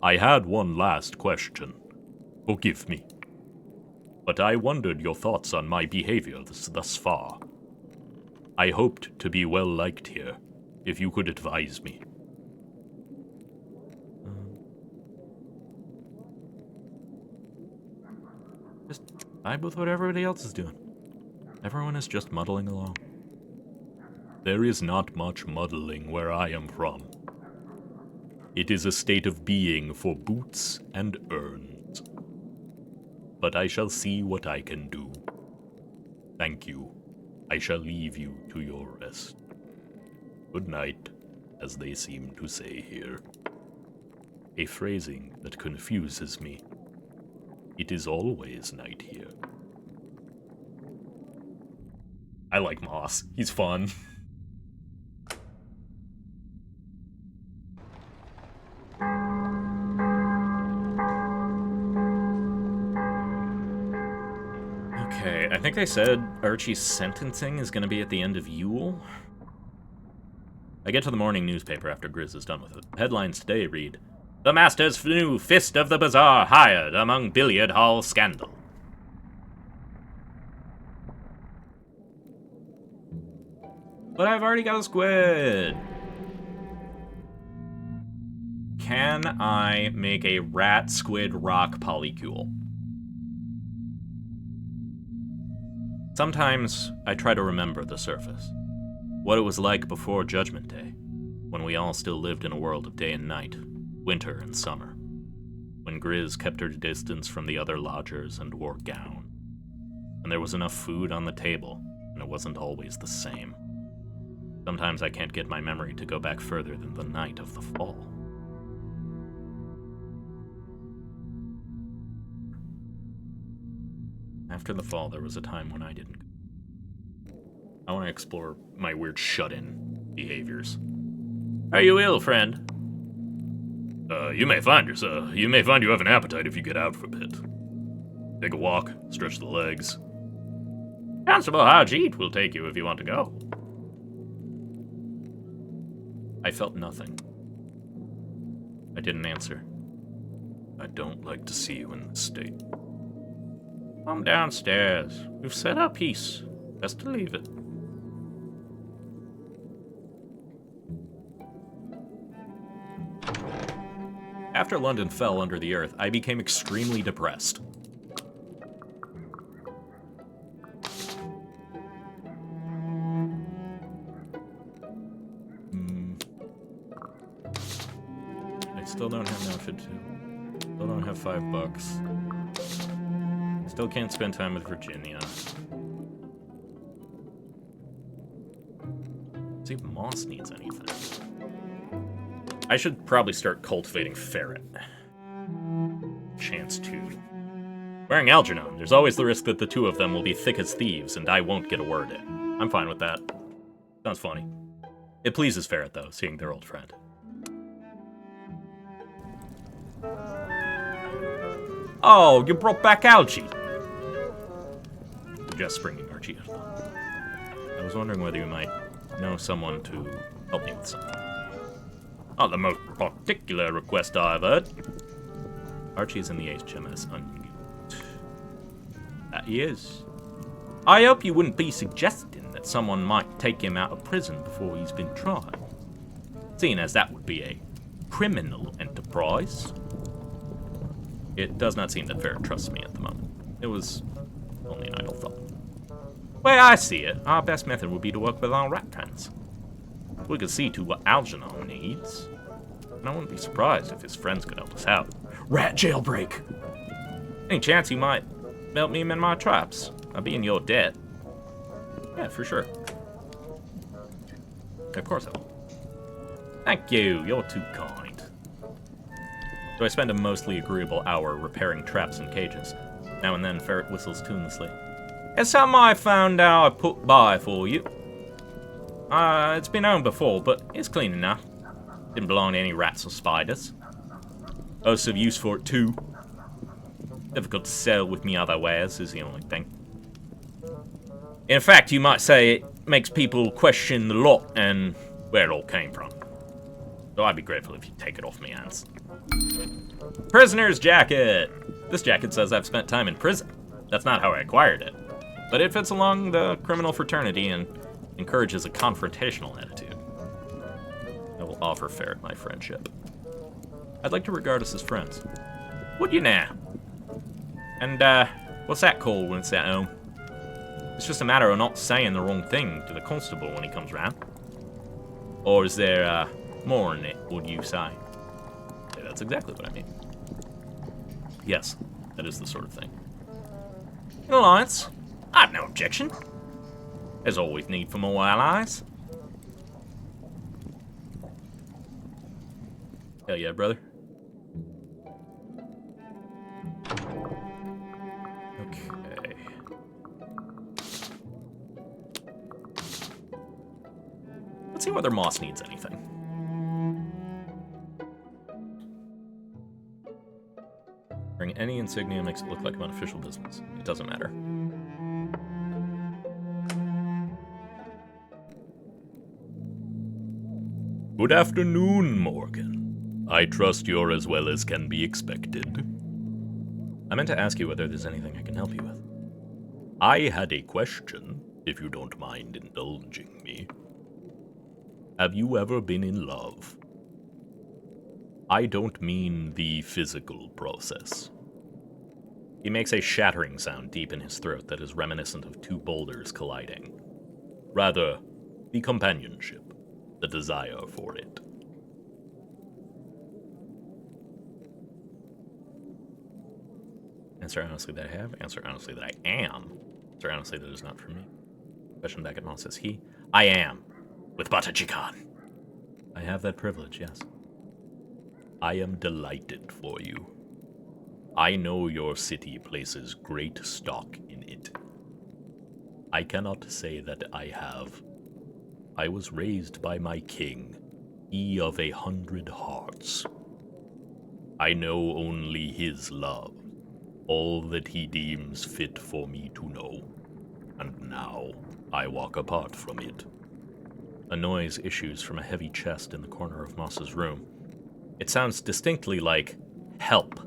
I had one last question. Forgive me. But I wondered your thoughts on my behavior thus far. I hoped to be well liked here, if you could advise me. Just vibe with what everybody else is doing. Everyone is just muddling along. There is not much muddling where I am from. It is a state of being for boots and urns. But I shall see what I can do. Thank you. I shall leave you to your rest. Good night, as they seem to say here. A phrasing that confuses me. It is always night here. I like Moss. He's fun. Okay, I think they said Archie's sentencing is going to be at the end of Yule. I get to the morning newspaper after Grizz is done with it. Headlines today read, "The Master's new Fist of the Bazaar hired among billiard hall scandal." But I've already got a squid! Can I make a rat squid rock polycule? Sometimes I try to remember the surface. What it was like before Judgment Day, when we all still lived in a world of day and night, winter and summer. When Grizz kept her distance from the other lodgers and wore gown. And there was enough food on the table, and it wasn't always the same. Sometimes I can't get my memory to go back further than the night of the fall. After the fall, there was a time when I didn't. I want to explore my weird shut-in behaviors. Are you ill, friend? You may find you have an appetite if you get out for a bit. Take a walk, stretch the legs. Constable Harjeet will take you if you want to go. I felt nothing. I didn't answer. I don't like to see you in this state. Come downstairs. We've said our piece. Best to leave it. After London fell under the earth, I became extremely depressed. I still don't have an outfit too. Still don't have $5. Still can't spend time with Virginia. See if Moss needs anything. I should probably start cultivating Ferret. Chance 2. Wearing Algernon, there's always the risk that the two of them will be thick as thieves, and I won't get a word in. I'm fine with that. Sounds funny. It pleases Ferret, though, seeing their old friend. Oh, you brought back Algie! Just springing Archie. I was wondering whether you might know someone to help me with something. Not the most particular request I've heard. Archie's in the HMS Unmute. That he is. I hope you wouldn't be suggesting that someone might take him out of prison before he's been tried, seeing as that would be a criminal enterprise. It does not seem that Ferret trusts me at the moment. It was only an idle thought. Way I see it, our best method would be to work with our rat friends. We could see to what Algernon needs, and I wouldn't be surprised if his friends could help us out. Rat jailbreak. Any chance you might help me in my traps? I'll be in your debt. Yeah, for sure. Of course I will. Thank you, you're too kind. So I spend a mostly agreeable hour repairing traps and cages. Now and then, Ferret whistles tunelessly. It's something I found out I put by for you. It's been owned before, but it's clean enough. Didn't belong to any rats or spiders. Lots of use for it, too. Difficult to sell with me other wares is the only thing. In fact, you might say it makes people question the lot and where it all came from. So I'd be grateful if you take it off my hands. Prisoner's jacket! This jacket says I've spent time in prison. That's not how I acquired it. But it fits along the criminal fraternity and encourages a confrontational attitude. I will offer Ferret my friendship. I'd like to regard us as friends. Would you now? And, what's that called when it's at home? It's just a matter of not saying the wrong thing to the constable when he comes round. Or is there, more in it, would you say? Yeah, that's exactly what I mean. Yes, that is the sort of thing. An alliance? I've no objection. There's always need for more allies. Hell yeah, brother. Okay. Let's see whether Moss needs anything. Bring any insignia makes it look like I'm on official business. It doesn't matter. Good afternoon, Morgan. I trust you're as well as can be expected. I meant to ask you whether there's anything I can help you with. I had a question, if you don't mind indulging me. Have you ever been in love? I don't mean the physical process. He makes a shattering sound deep in his throat that is reminiscent of two boulders colliding. Rather, the companionship, the desire for it. Answer honestly that I have. Answer honestly that I am. Answer honestly that is not for me. Question back at Moss says he. I am. with butter chicken. I have that privilege, yes. I am delighted for you. I know your city places great stock in it. I cannot say that I have. I was raised by my king, he of 100 hearts. I know only his love, all that he deems fit for me to know, and now I walk apart from it. A noise issues from a heavy chest in the corner of Moss's room. It sounds distinctly like, help.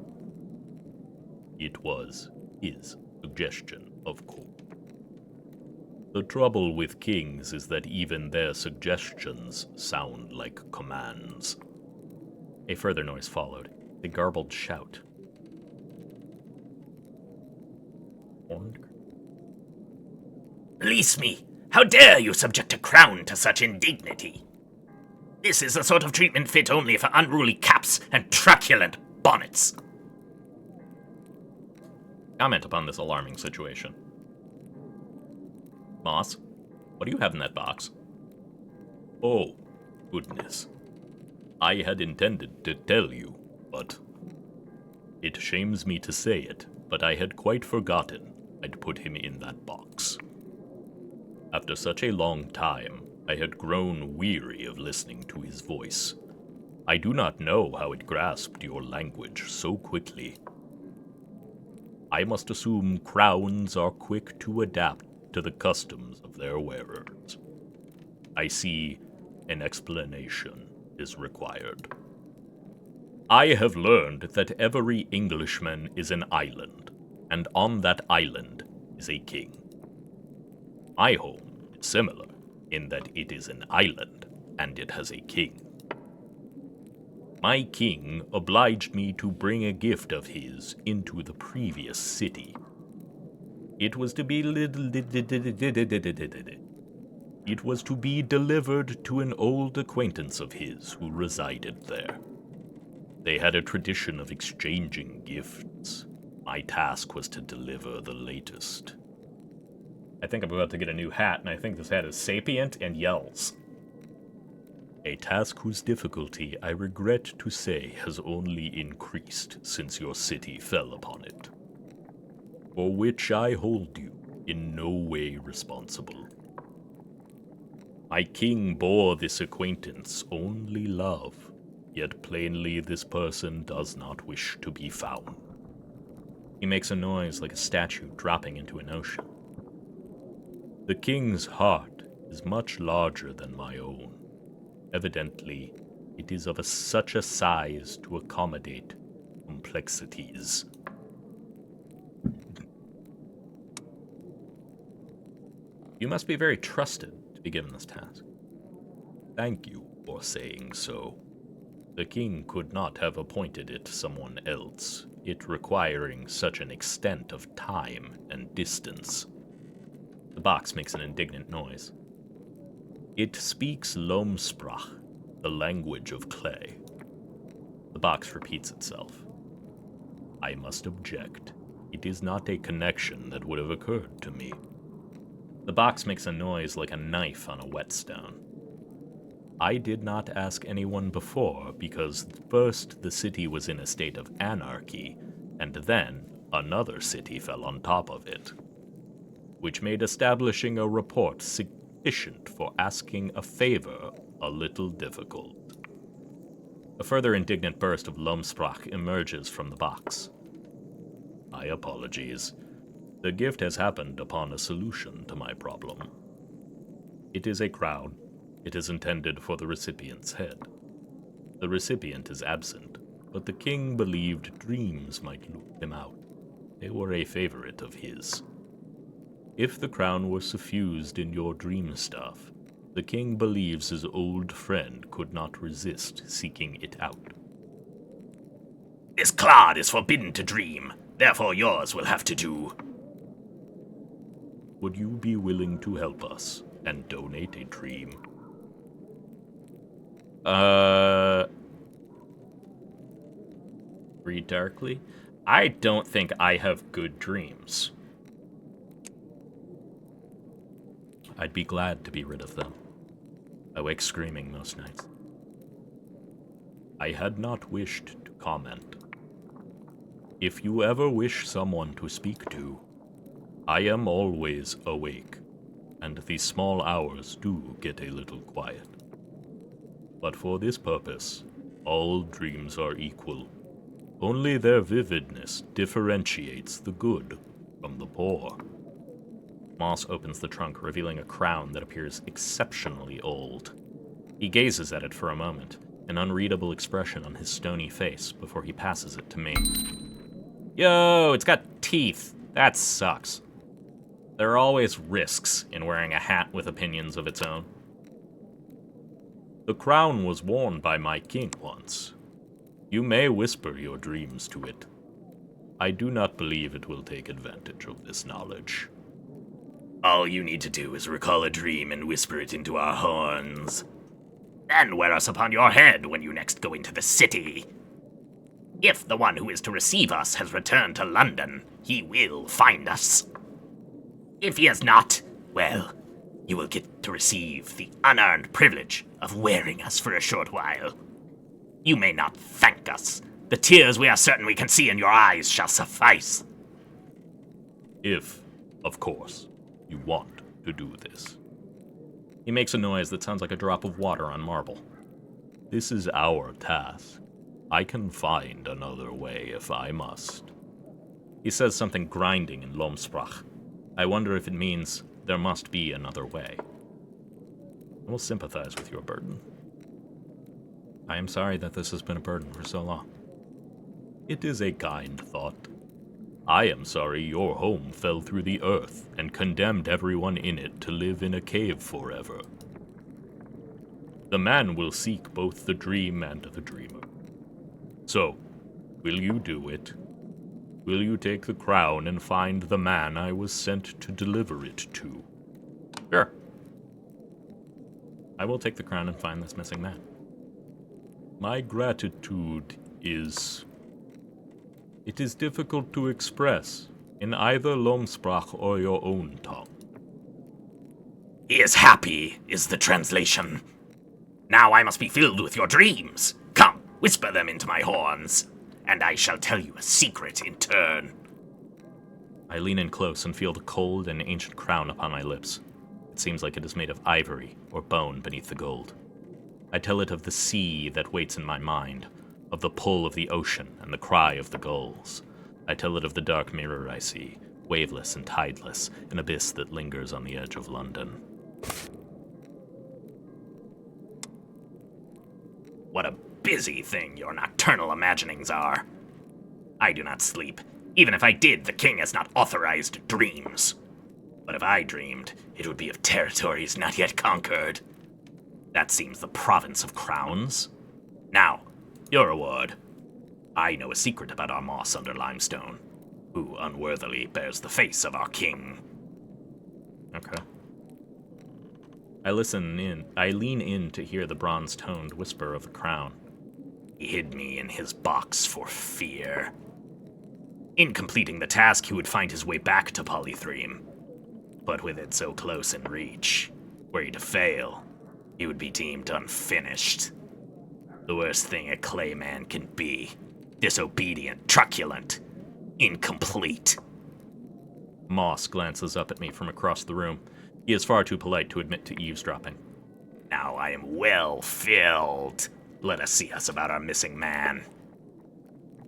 It was his suggestion, of course. The trouble with kings is that even their suggestions sound like commands. A further noise followed, a garbled shout. Release me! How dare you subject a crown to such indignity? This is the sort of treatment fit only for unruly caps and truculent bonnets. Comment upon this alarming situation. Moss, what do you have in that box? Oh, goodness. I had intended to tell you, but it shames me to say it, but I had quite forgotten I'd put him in that box. After such a long time, I had grown weary of listening to his voice. I do not know how it grasped your language so quickly. I must assume crowns are quick to adapt to the customs of their wearers. I see an explanation is required. I have learned that every Englishman is an island, and on that island is a king. My home is similar in that it is an island, and it has a king. My king obliged me to bring a gift of his into the previous city. It was to be delivered to an old acquaintance of his who resided there. They had a tradition of exchanging gifts. My task was to deliver the latest. I think I'm about to get a new hat, and I think this hat is sapient and yells. A task whose difficulty, I regret to say, has only increased since your city fell upon it, for which I hold you in no way responsible. My king bore this acquaintance only love, yet plainly this person does not wish to be found. He makes a noise like a statue dropping into an ocean. The king's heart is much larger than my own. Evidently, it is of such a size to accommodate complexities. You must be very trusted to be given this task. Thank you for saying so. The king could not have appointed it someone else, it requiring such an extent of time and distance. The box makes an indignant noise. It speaks Loamsprach, the language of clay. The box repeats itself. I must object. It is not a connection that would have occurred to me. The box makes a noise like a knife on a whetstone. I did not ask anyone before because first the city was in a state of anarchy, and then another city fell on top of it, which made establishing a report sufficient for asking a favor a little difficult. A further indignant burst of Loamsprach emerges from the box. My apologies. The gift has happened upon a solution to my problem. It is a crown. It is intended for the recipient's head. The recipient is absent, but the king believed dreams might lure him out. They were a favorite of his. If the crown were suffused in your dream stuff, the king believes his old friend could not resist seeking it out. This clod is forbidden to dream, therefore yours will have to do. Would you be willing to help us and donate a dream? Read darkly. I don't think I have good dreams. I'd be glad to be rid of them. I wake screaming most nights. I had not wished to comment. If you ever wish someone to speak to, I am always awake, and the small hours do get a little quiet. But for this purpose, all dreams are equal. Only their vividness differentiates the good from the poor. Moss opens the trunk, revealing a crown that appears exceptionally old. He gazes at it for a moment, an unreadable expression on his stony face before he passes it to me. Yo, it's got teeth. That sucks. There are always risks in wearing a hat with opinions of its own. The crown was worn by my king once. You may whisper your dreams to it. I do not believe it will take advantage of this knowledge. All you need to do is recall a dream and whisper it into our horns. Then wear us upon your head when you next go into the city. If the one who is to receive us has returned to London, he will find us. If he has not, well, you will get to receive the unearned privilege of wearing us for a short while. You may not thank us. The tears we are certain we can see in your eyes shall suffice. If, of course, you want to do this. He makes a noise that sounds like a drop of water on marble. This is our task. I can find another way if I must. He says something grinding in Lomsprach. I wonder if it means there must be another way. I will sympathize with your burden. I am sorry that this has been a burden for so long. It is a kind thought. I am sorry your home fell through the earth and condemned everyone in it to live in a cave forever. The man will seek both the dream and the dreamer. So, will you do it? Will you take the crown and find the man I was sent to deliver it to? Sure. I will take the crown and find this missing man. My gratitude is... It is difficult to express in either Lomsprach or your own tongue. He is happy, is the translation. Now I must be filled with your dreams. Come, whisper them into my horns, and I shall tell you a secret in turn. I lean in close and feel the cold and ancient crown upon my lips. It seems like it is made of ivory or bone beneath the gold. I tell it of the sea that waits in my mind, of the pull of the ocean and the cry of the gulls. I tell it of the dark mirror I see, waveless and tideless, an abyss that lingers on the edge of London. What a busy thing your nocturnal imaginings are. I do not sleep. Even if I did, the king has not authorized dreams. But if I dreamed, it would be of territories not yet conquered. That seems the province of crowns. Now, your reward. I know a secret about our moss under limestone, who unworthily bears the face of our king. Okay. I lean in to hear the bronze-toned whisper of the crown. He hid me in his box for fear. In completing the task, he would find his way back to Polythreme. But with it so close in reach, were he to fail, he would be deemed unfinished. The worst thing a clay man can be. Disobedient, truculent, incomplete. Moss glances up at me from across the room. He is far too polite to admit to eavesdropping. Now I am well filled. Let us see us about our missing man.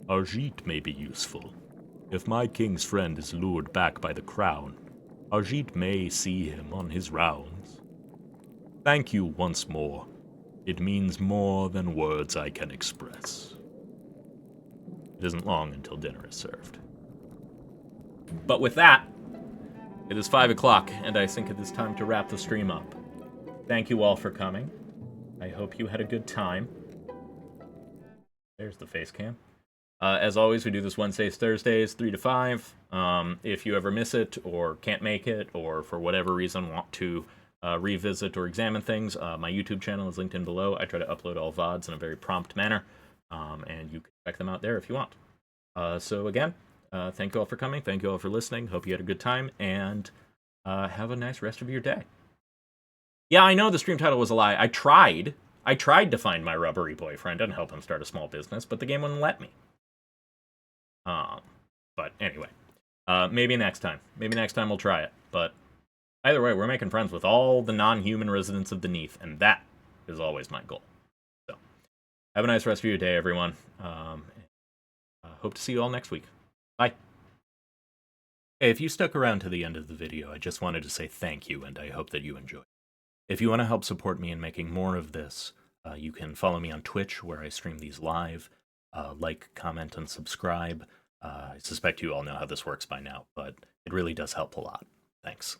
Arjit may be useful. If my king's friend is lured back by the crown, Arjit may see him on his rounds. Thank you once more. It means more than words I can express. It isn't long until dinner is served. But with that, it is 5 o'clock, and I think it is time to wrap the stream up. Thank you all for coming. I hope you had a good time. There's the face cam. As always, we do this Wednesdays, Thursdays, 3 to 5. If you ever miss it, or can't make it, or for whatever reason want to revisit or examine things, my YouTube channel is linked in below. I try to upload all VODs in a very prompt manner, and you can check them out there if you want. So again, thank you all for coming. Thank you all for listening. Hope you had a good time, and have a nice rest of your day. Yeah, I know the stream title was a lie. I tried to find my rubbery boyfriend and help him start a small business, but the game wouldn't let me. But anyway, maybe next time. Maybe next time we'll try it. But either way, we're making friends with all the non-human residents of Beneath, and that is always my goal. So, have a nice rest of your day, everyone. Hope to see you all next week. Bye. Hey, if you stuck around to the end of the video, I just wanted to say thank you, and I hope that you enjoyed. If you want to help support me in making more of this, you can follow me on Twitch, where I stream these live. Like, comment, and subscribe. I suspect you all know how this works by now, but it really does help a lot. Thanks.